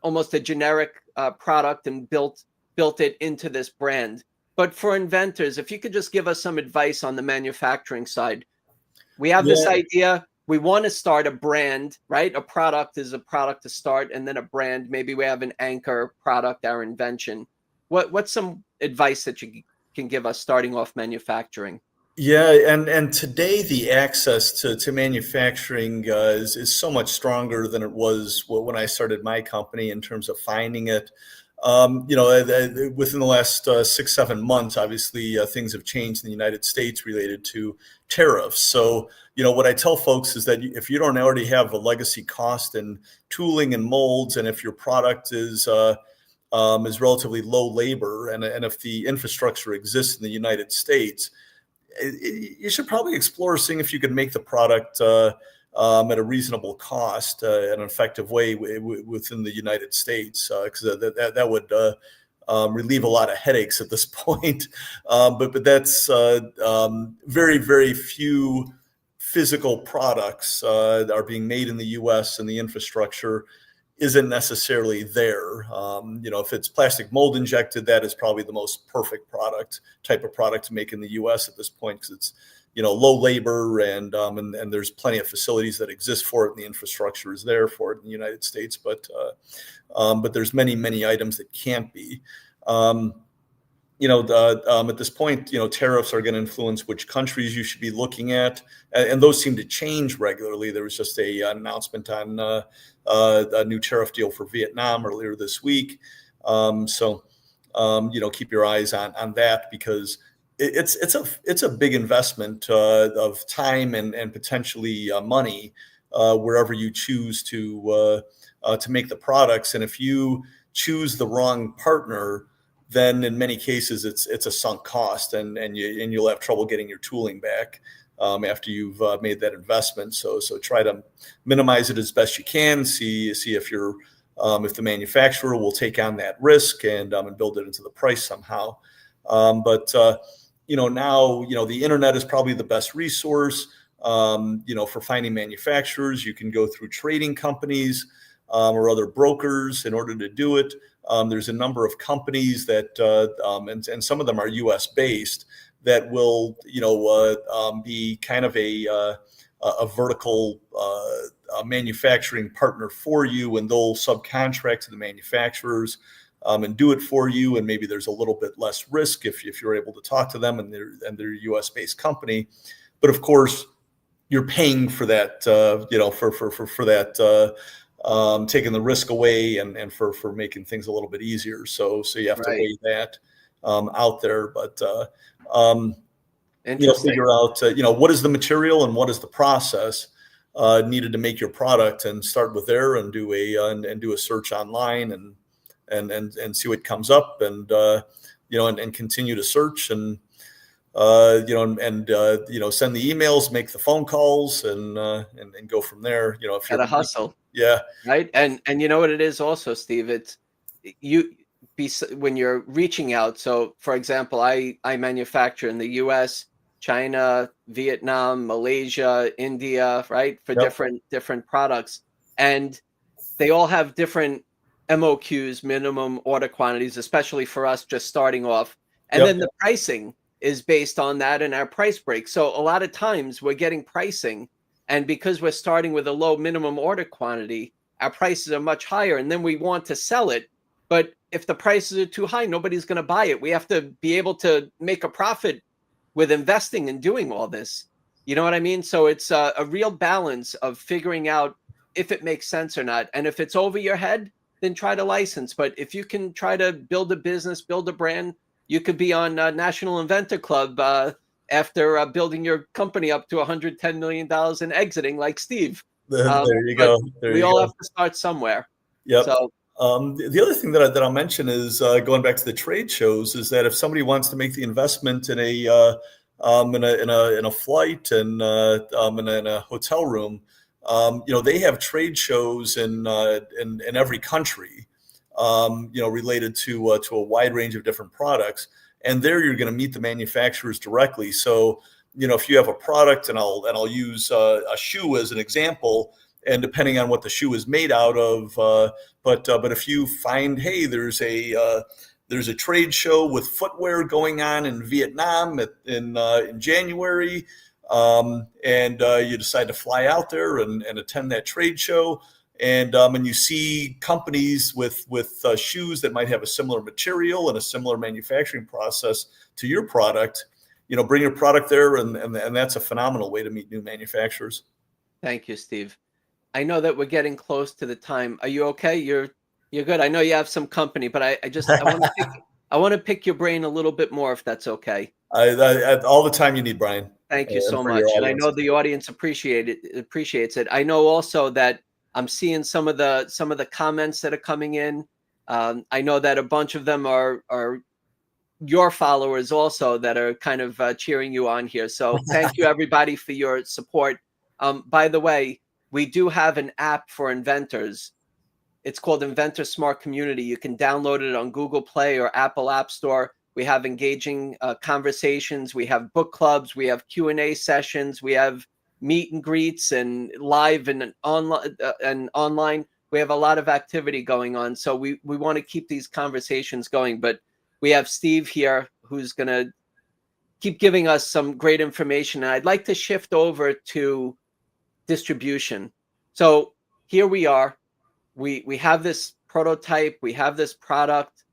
almost a generic product and built it into this brand. But for inventors, if you could just give us some advice on the manufacturing side. We have this idea. We want to start a brand, right? A product is a product to start, and then a brand. Maybe we have an anchor product, our invention. What's some advice that you can give us starting off manufacturing? Yeah, and today the access to manufacturing is so much stronger than it was when I started my company in terms of finding it. Within the last 6-7 months, obviously things have changed in the United States related to tariffs. So, what I tell folks is that if you don't already have a legacy cost in tooling and molds, and if your product is relatively low labor, and if the infrastructure exists in the United States, you should probably explore seeing if you could make the product at a reasonable cost, an effective way within the United States, because that would relieve a lot of headaches at this point. But that's very, very few physical products are being made in the U.S. and the infrastructure isn't necessarily there. If it's plastic mold injected, that is probably the most perfect type of product to make in the U.S. at this point, because it's low labor and there's plenty of facilities that exist for it, and the infrastructure is there for it in the United States. But there's many items that can't be. At this point, tariffs are going to influence which countries you should be looking at, and those seem to change regularly. There was just an announcement on a new tariff deal for Vietnam earlier this week. So keep your eyes on that, because it's a big investment of time and potentially money wherever you choose to make the products. And if you choose the wrong partner, then in many cases it's a sunk cost, and you'll have trouble getting your tooling back after you've made that investment. So try to minimize it as best you can. See if you're if the manufacturer will take on that risk and build it into the price somehow. But now the internet is probably the best resource. For finding manufacturers. You can go through trading companies or other brokers in order to do it. There's a number of companies that, and some of them are U.S. based, that will, be kind of a vertical manufacturing partner for you, and they'll subcontract to the manufacturers and do it for you. And maybe there's a little bit less risk if you're able to talk to them and they're a U.S. based company. But of course, you're paying for that, for that, taking the risk away and for making things a little bit easier. So you have to weigh that out there. But figure out what is the material and what is the process needed to make your product, and start with there and do a search online and see what comes up, and continue to search and. Send the emails, make the phone calls, and go from there. If you're a hustle, yeah, right. And you know what it is also, Steve. It's when you're reaching out. So, for example, I manufacture in the U.S., China, Vietnam, Malaysia, India, right, for different products, and they all have different MOQs, minimum order quantities, especially for us just starting off, and then the pricing is based on that and our price break. So a lot of times we're getting pricing, and because we're starting with a low minimum order quantity, our prices are much higher, and then we want to sell it. But if the prices are too high, nobody's going to buy it. We have to be able to make a profit with investing and doing all this. You know what I mean? So it's a real balance of figuring out if it makes sense or not. And if it's over your head, then try to license. But if you can try to build a business, build a brand, you could be on National Inventor Club after building your company up to $110 million and exiting like Steve. There you go. We all have to start somewhere. Yep. So the other thing that I'll mention is going back to the trade shows, is that if somebody wants to make the investment in a flight and in a hotel room, they have trade shows in every country. Related to a wide range of different products, and there you're going to meet the manufacturers directly. So, if you have a product, and I'll use a shoe as an example, and depending on what the shoe is made out of, but if you find, hey, there's a trade show with footwear going on in Vietnam in January, and you decide to fly out there and attend that trade show. And you see companies with shoes that might have a similar material and a similar manufacturing process to your product. Bring your product there, and that's a phenomenal way to meet new manufacturers. Thank you, Steve. I know that we're getting close to the time. Are you okay? You're good. I know you have some company, but I want to pick your brain a little bit more, if that's okay. I all the time you need, Brian. Thank you so much, and I know the audience appreciates it. I know also that I'm seeing some of the comments that are coming in. I know that a bunch of them are your followers also that are kind of cheering you on here. So thank you everybody for your support. By the way, we do have an app for inventors. It's called Inventor Smart Community. You can download it on Google Play or Apple App Store. We have engaging conversations. We have book clubs. We have Q&A sessions. We have meet and greets and live and online. We have a lot of activity going on. So we want to keep these conversations going. But we have Steve here who's going to keep giving us some great information. And I'd like to shift over to distribution. So here we are. We have this prototype. We have this product.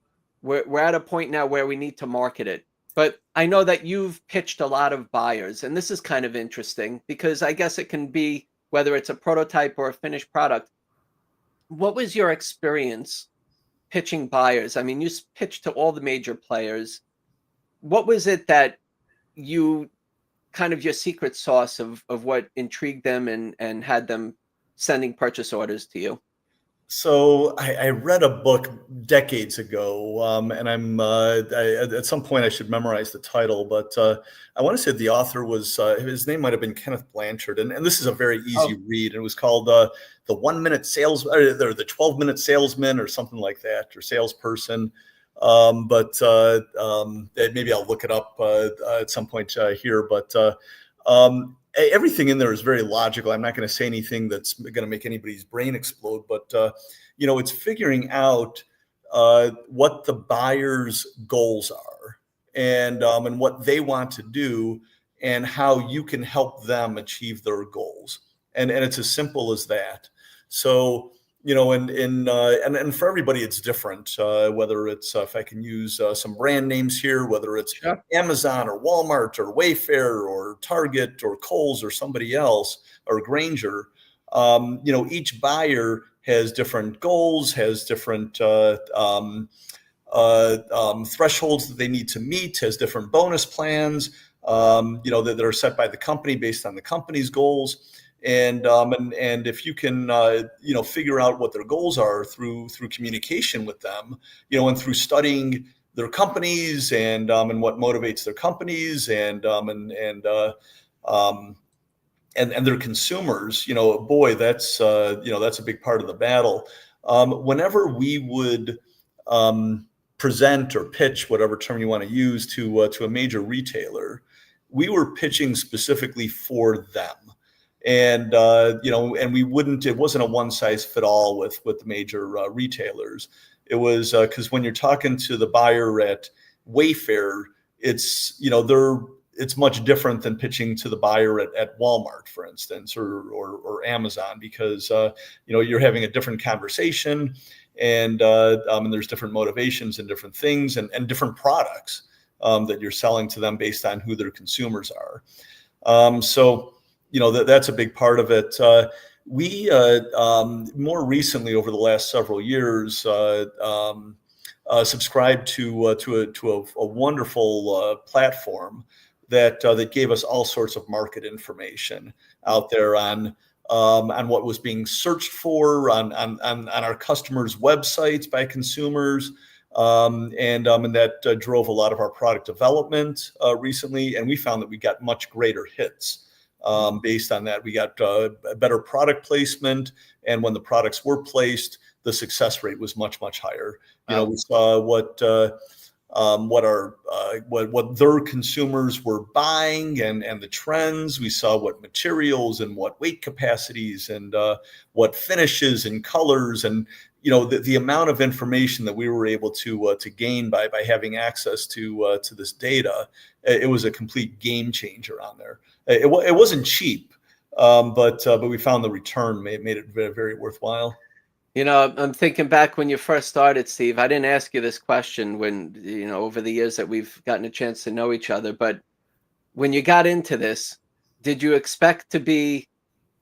We're at a point now where we need to market it. But I know that you've pitched a lot of buyers, and this is kind of interesting because I guess it can be whether it's a prototype or a finished product. What was your experience pitching buyers? I mean, you pitched to all the major players. What was it that you kind of your secret sauce of what intrigued them and had them sending purchase orders to you? So I read a book decades ago, and at some point I should memorize the title, but I want to say the author was his name might have been Kenneth Blanchard, and this is a very easy read. And it was called the 1 minute sales or the 12-minute salesman or something like that, or salesperson. But maybe I'll look it up at some point here. But everything in there is very logical. I'm not going to say anything that's going to make anybody's brain explode, but it's figuring out what the buyer's goals are and what they want to do and how you can help them achieve their goals. And it's as simple as that. So, and for everybody, it's different, whether it's, if I can use some brand names here, whether it's Amazon or Walmart or Wayfair or Target or Kohl's or somebody else or Grainger, each buyer has different goals, has different thresholds that they need to meet, has different bonus plans, that are set by the company based on the company's goals. And if you can, figure out what their goals are through communication with them, and through studying their companies and what motivates their companies and their consumers, boy, that's a big part of the battle. Whenever we would present or pitch, whatever term you want to use, to a major retailer, we were pitching specifically for them. And, and it wasn't a one size fit all with the major retailers. It was because when you're talking to the buyer at Wayfair, it's much different than pitching to the buyer at Walmart, for instance, or Amazon, because, you're having a different conversation and there's different motivations and different things and different products that you're selling to them based on who their consumers are. So that's a big part of it. We more recently, over the last several years, subscribed to a wonderful platform that gave us all sorts of market information out there on what was being searched for on our customers' websites by consumers. And that drove a lot of our product development recently, and we found that we got much greater hits. Based on that, we got better product placement, and when the products were placed, the success rate was much higher. We saw what their consumers were buying and the trends. We saw what materials and what weight capacities and what finishes and colors and the amount of information that we were able to gain by having access to this data. It was a complete game changer on there. It wasn't cheap, but we found the return made it very, very worthwhile. I'm thinking back when you first started, Steve. I didn't ask you this question when, over the years that we've gotten a chance to know each other, but when you got into this, did you expect to be,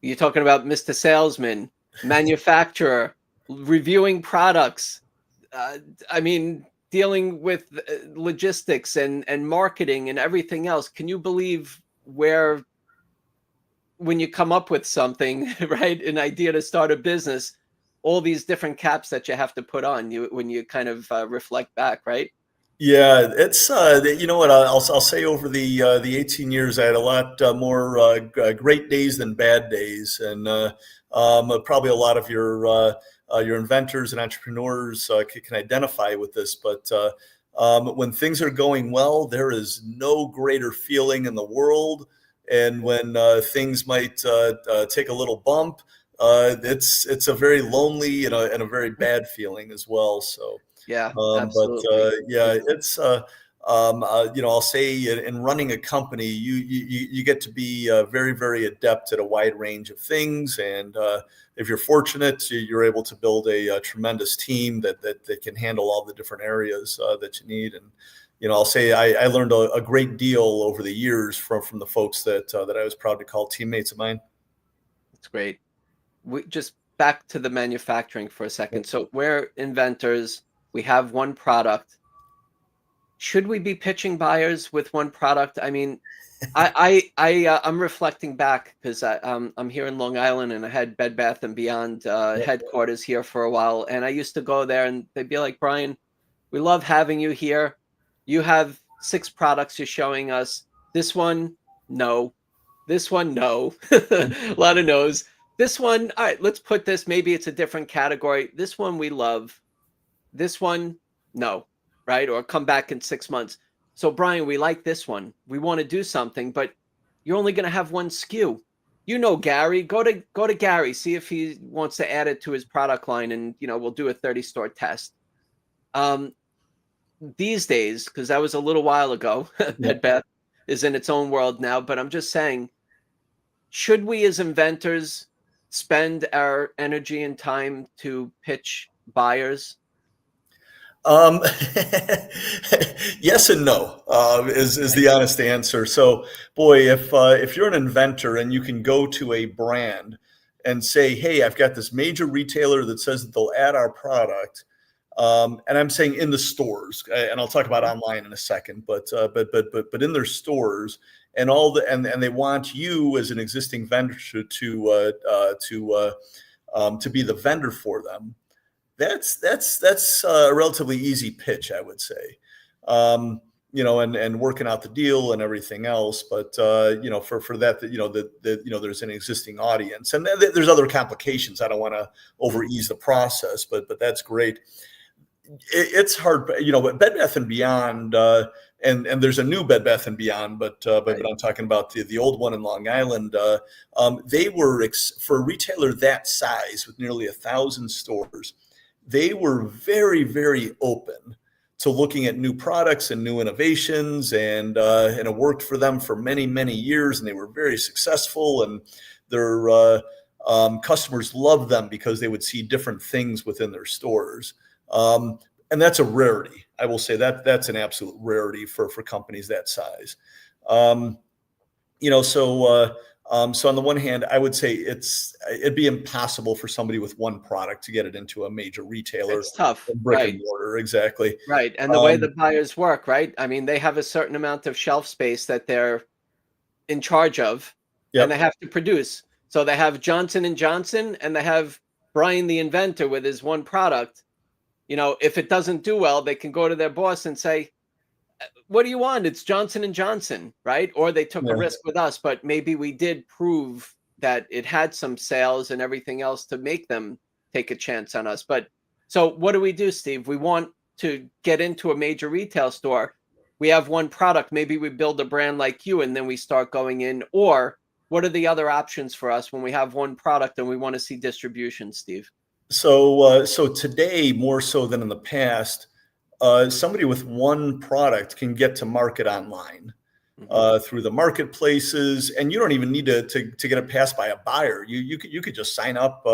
you're talking about Mr. Salesman, manufacturer, reviewing products, dealing with logistics and marketing and everything else? Can you believe when you come up with something, right, an idea to start a business, all these different caps that you have to put on when you kind of reflect back, right? Yeah, it's what I'll say, over the 18 years, I had a lot more great days than bad days, and probably a lot of your inventors and entrepreneurs can identify with this. But when things are going well, there is no greater feeling in the world, and when things might take a little bump, it's a very lonely and a very bad feeling as well. So yeah, absolutely. But it's I'll say in running a company, you get to be very, very adept at a wide range of things, and if you're fortunate, you're able to build a tremendous team that can handle all the different areas that you need. And I'll say I learned a great deal over the years from the folks that I was proud to call teammates of mine. That's great. We just back to the manufacturing for a second. So we're inventors. We have one product. should we be pitching buyers with one product? I mean, I'm reflecting back because I'm here in Long Island, and I had Bed Bath and Beyond headquarters here for a while, and I used to go there, and they'd be like, Brian, we love having you here. You have 6 products you're showing us. This one, no. This one, no. A lot of no's. This one, all right, let's put this. Maybe it's a different category. This one we love. This one, no, right? Or come back in 6 months. So, Brian, we like this one. We want to do something, but you're only going to have one SKU. You know, Gary, go to Gary, see if he wants to add it to his product line, and we'll do a 30-store test. These days, because that was a little while ago, Bed Bath is in its own world now. But I'm just saying, should we as inventors spend our energy and time to pitch buyers? Yes and no is the honest answer. So, boy, if you're an inventor and you can go to a brand and say, "Hey, I've got this major retailer that says that they'll add our product," and I'm saying in the stores, and I'll talk about online in a second, but in their stores, and and they want you as an existing vendor to be the vendor for them. That's a relatively easy pitch, I would say. And working out the deal and everything else. But for that, there's an existing audience, and there's other complications. I don't want to over ease the process, but that's great. It's hard, but Bed Bath and Beyond, and there's a new Bed Bath and Beyond, but I'm talking about the old one in Long Island. They were for a retailer that size with nearly 1,000 stores. They were very, very open to looking at new products and new innovations, and it worked for them for many, many years, and they were very successful, and their customers loved them because they would see different things within their stores. And that's a rarity. I will say that's an absolute rarity for companies that size. So on the one hand, I would say it'd be impossible for somebody with one product to get it into a major retailer. It's tough. Brick Right. and mortar, exactly. Right. And the way the buyers work, right? I mean, they have a certain amount of shelf space that they're in charge of, and they have to produce. So they have Johnson & Johnson, and they have Brian the inventor with his one product. If it doesn't do well, they can go to their boss and say, what do you want? It's Johnson & Johnson, right? Or they took a risk with us, but maybe we did prove that it had some sales and everything else to make them take a chance on us. But so what do we do, Steve? We want to get into a major retail store. We have one product. Maybe we build a brand like you, and then we start going in. Or what are the other options for us when we have one product and we want to see distribution, Steve? So today, more so than in the past, somebody with one product can get to market online through the marketplaces, and you don't even need to get it passed by a buyer. You could just sign up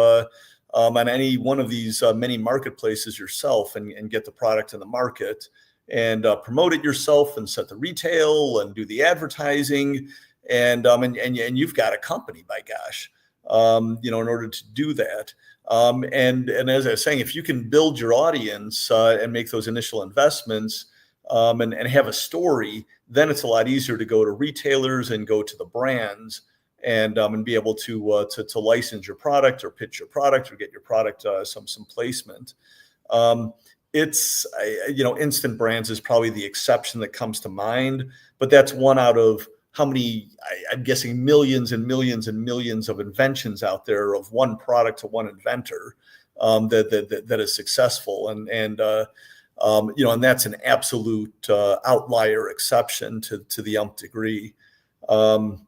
on any one of these many marketplaces yourself and get the product in the market and promote it yourself and set the retail and do the advertising, and you've got a company, by gosh, in order to do that. And as I was saying, if you can build your audience and make those initial investments and have a story, then it's a lot easier to go to retailers and go to the brands and be able to license your product or pitch your product or get your product some placement. Instant brands is probably the exception that comes to mind, but that's one out of how many, I'm guessing millions and millions and millions of inventions out there of one product to one inventor that is successful. And that's an absolute outlier exception to the nth degree. It's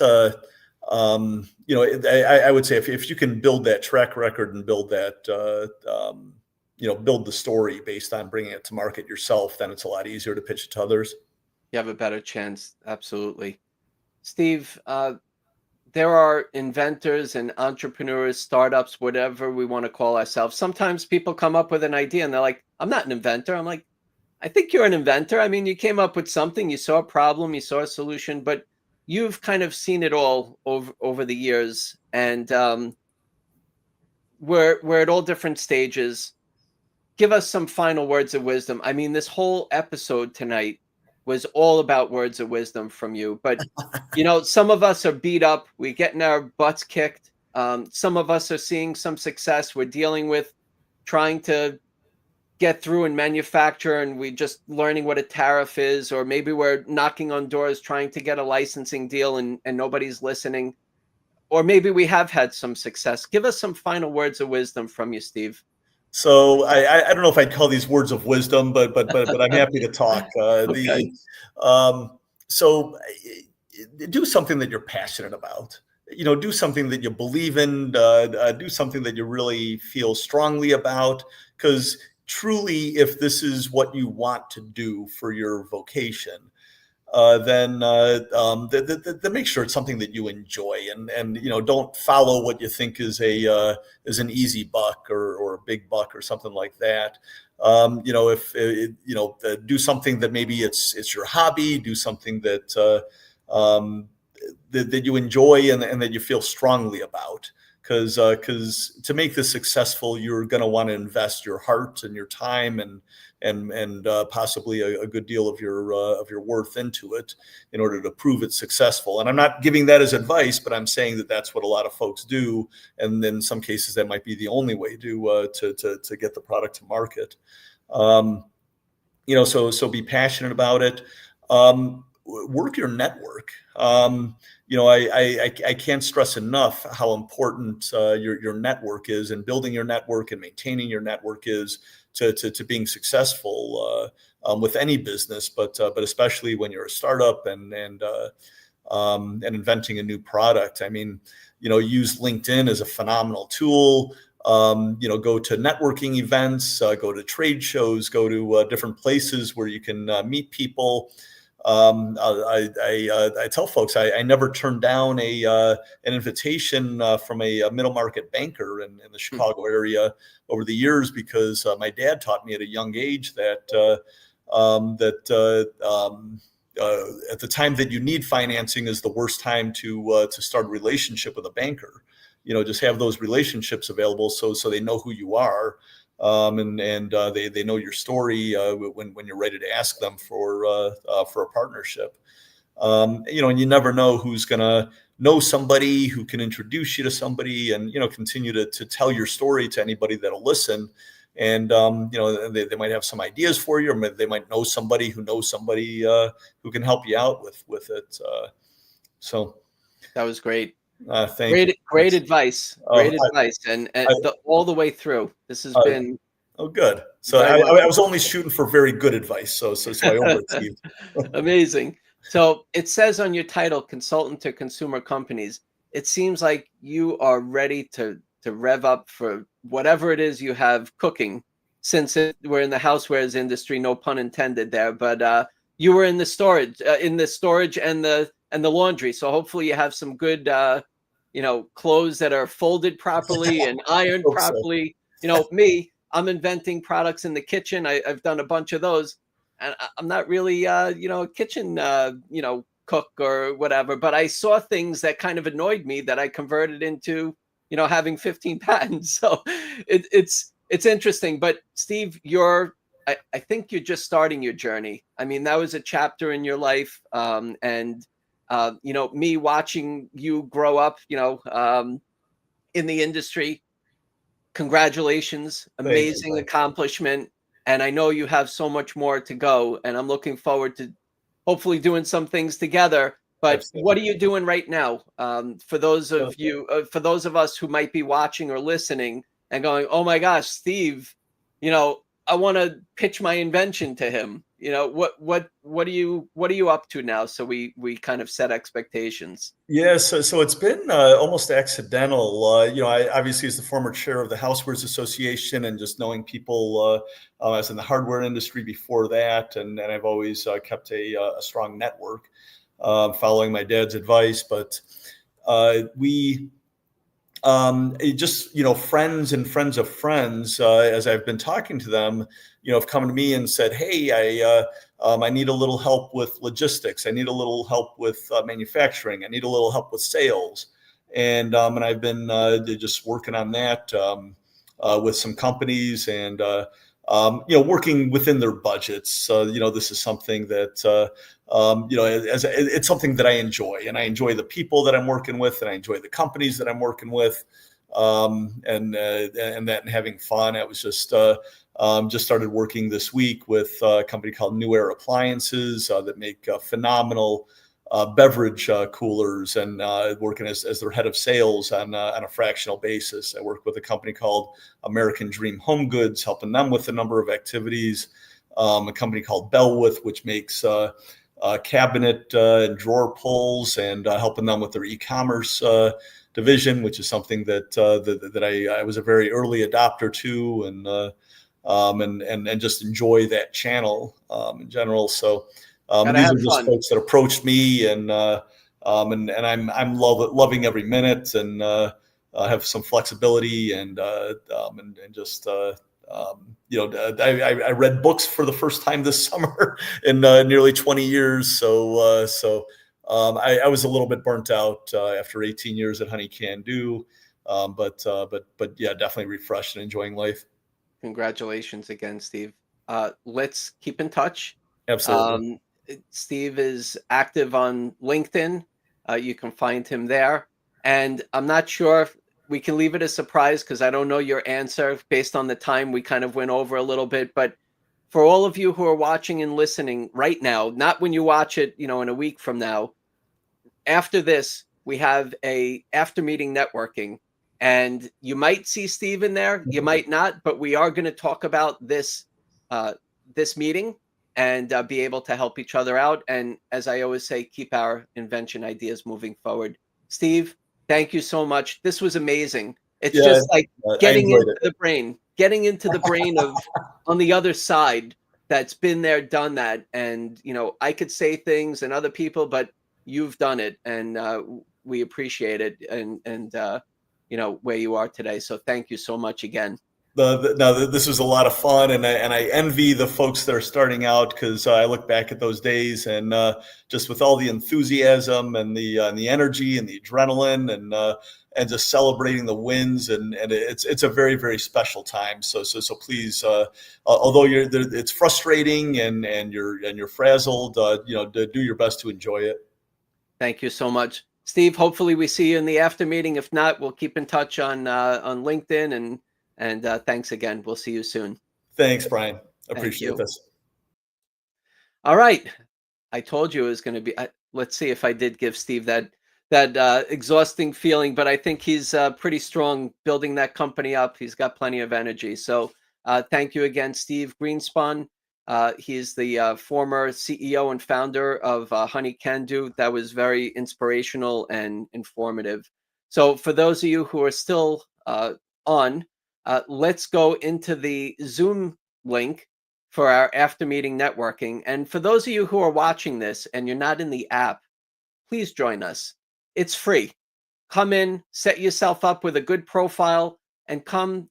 I would say if you can build that track record and build that, build the story based on bringing it to market yourself, then it's a lot easier to pitch it to others. You have a better chance. Absolutely. Steve, there are inventors and entrepreneurs, startups, whatever we want to call ourselves. Sometimes people come up with an idea and they're like, I'm not an inventor. I'm like, I think you're an inventor. I mean, you came up with something, you saw a problem, you saw a solution, but you've kind of seen it all over the years. And we're at all different stages. give us some final words of wisdom. I mean, this whole episode tonight was all about words of wisdom from you. But, some of us are beat up. We're getting our butts kicked. Some of us are seeing some success. We're dealing with trying to get through and manufacture, and we're just learning what a tariff is, or maybe we're knocking on doors trying to get a licensing deal and nobody's listening. Or maybe we have had some success. Give us some final words of wisdom from you, Steve. So I don't know if I'd call these words of wisdom, but I'm happy to talk. Okay. So do something that you're passionate about. Do something that you believe in. Do something that you really feel strongly about. Because truly, if this is what you want to do for your vocation, then make sure it's something that you enjoy, and don't follow what you think is an easy buck or a big buck or something like that. Do something that maybe it's your hobby. Do something that that you enjoy and that you feel strongly about. Because to make this successful, you're going to want to invest your heart and your time and possibly a good deal of your worth into it in order to prove it's successful. And I'm not giving that as advice, but I'm saying that that's what a lot of folks do, and in some cases that might be the only way to get the product to market. So be passionate about it. Work your network. I can't stress enough how important your network is, and building your network and maintaining your network is to being successful with any business, but especially when you're a startup and inventing a new product. I mean, use LinkedIn as a phenomenal tool. Go to networking events, go to trade shows, go to different places where you can meet people. I tell folks I never turned down an invitation from a middle market banker in the Chicago area over the years, because my dad taught me at a young age that at the time that you need financing is the worst time to start a relationship with a banker. Just have those relationships available so they know who you are. And they know your story when you're ready to ask them for a partnership. And you never know who's going to know somebody who can introduce you to somebody, and continue to tell your story to anybody that'll listen. And they might have some ideas for you, or they might know somebody who knows somebody who can help you out with it. So that was great. Thank you. Great advice. Great advice. And all the way through. This has been. Oh, good. So I was only shooting for very good advice. So I overachieved. Amazing. So it says on your title, consultant to consumer companies. It seems like you are ready to rev up for whatever it is you have cooking, since we're in the housewares industry, no pun intended there. But you were in the storage and the laundry. So hopefully you have some good, clothes that are folded properly and ironed properly. Me, I'm inventing products in the kitchen. I've done a bunch of those, and I'm not really, a kitchen, cook or whatever, but I saw things that kind of annoyed me that I converted into, having 15 patents. So it's interesting. But Steve, I think you're just starting your journey. I mean, that was a chapter in your life. Me watching you grow up, in the industry. Congratulations. Amazing accomplishment. And I know you have so much more to go, and I'm looking forward to hopefully doing some things together. But Absolutely. What are you doing right now? For those of us who might be watching or listening and going, oh my gosh, Steve, I want to pitch my invention to him. What are you up to now? So we kind of set expectations. Yeah, so it's been almost accidental. I obviously, as the former chair of the Housewares Association, and just knowing people, I was in the hardware industry before that, and I've always kept a strong network, following my dad's advice. But we. Just friends and friends of friends, as I've been talking to them, have come to me and said, "Hey, I need a little help with logistics. I need a little help with manufacturing. I need a little help with sales." And I've been just working on that with some companies, and working within their budgets. This is something that, it's something that I enjoy, and I enjoy the people that I'm working with, and I enjoy the companies that I'm working with, and having fun. I was just started working this week with a company called New Air Appliances that make phenomenal beverage coolers, and working as their head of sales on a fractional basis. I work with a company called American Dream Home Goods, helping them with a number of activities. A company called Bellwith, which makes cabinet and drawer pulls, and helping them with their e-commerce division, which is something that I was a very early adopter to, and just enjoy that channel in general. So these are just folks that approached me, and I'm loving every minute, and have some flexibility, and just I read books for the first time this summer in nearly 20 years. So I was a little bit burnt out after 18 years at Honey Can Do, but yeah, definitely refreshed and enjoying life. Congratulations again, Steve. Let's keep in touch. Absolutely. Steve is active on LinkedIn. You can find him there. And I'm not sure if we can leave it a surprise, because I don't know your answer based on the time we kind of went over a little bit. But for all of you who are watching and listening right now, not when you watch it, in a week from now, after this, we have a after meeting networking. And you might see Steve in there, you might not, but we are going to talk about this meeting, and be able to help each other out. And as I always say, keep our invention ideas moving forward. Steve, thank you so much. This was amazing. It's just like getting into the brain of on the other side that's been there, done that. And, I could say things and other people, but you've done it, and we appreciate it, and where you are today. So thank you so much again. This was a lot of fun, and I envy the folks that are starting out, because I look back at those days, and just with all the enthusiasm and the energy and the adrenaline, and just celebrating the wins, and it's a very, very special time. So please, although it's frustrating and you're frazzled, do your best to enjoy it. Thank you so much, Steve. Hopefully we see you in the after meeting. If not, we'll keep in touch on LinkedIn, and thanks again. We'll see you soon. Thanks, Brian. Appreciate this. All right. I told you it was going to be. Let's see if I did give Steve that exhausting feeling, but I think he's pretty strong building that company up. He's got plenty of energy. So thank you again, Steve Greenspon. He is the former CEO and founder of Honey Can Do. That was very inspirational and informative. So for those of you who are still on, let's go into the Zoom link for our after meeting networking. And for those of you who are watching this and you're not in the app, please join us. It's free. Come in, set yourself up with a good profile, and come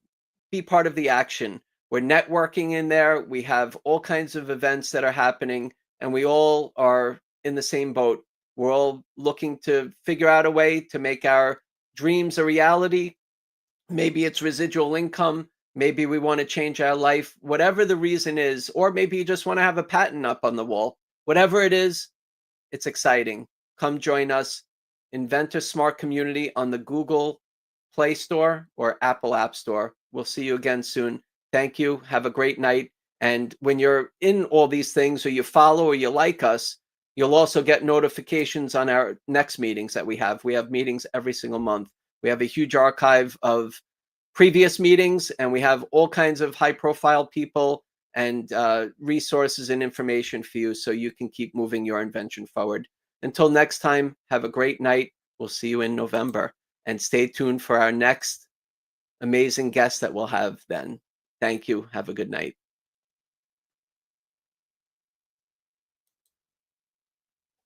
be part of the action. We're networking in there. We have all kinds of events that are happening, and we all are in the same boat. We're all looking to figure out a way to make our dreams a reality. Maybe it's residual income. Maybe we want to change our life, whatever the reason is, or maybe you just want to have a patent up on the wall. Whatever it is, it's exciting. Come join us. Inventor Smart Community on the Google Play Store or Apple App Store. We'll see you again soon. Thank you. Have a great night. And when you're in all these things, or you follow or you like us, you'll also get notifications on our next meetings that we have. We have meetings every single month. We have a huge archive of previous meetings, and we have all kinds of high-profile people and resources and information for you, so you can keep moving your invention forward. Until next time, have a great night. We'll see you in November, and stay tuned for our next amazing guest that we'll have then. Thank you. Have a good night.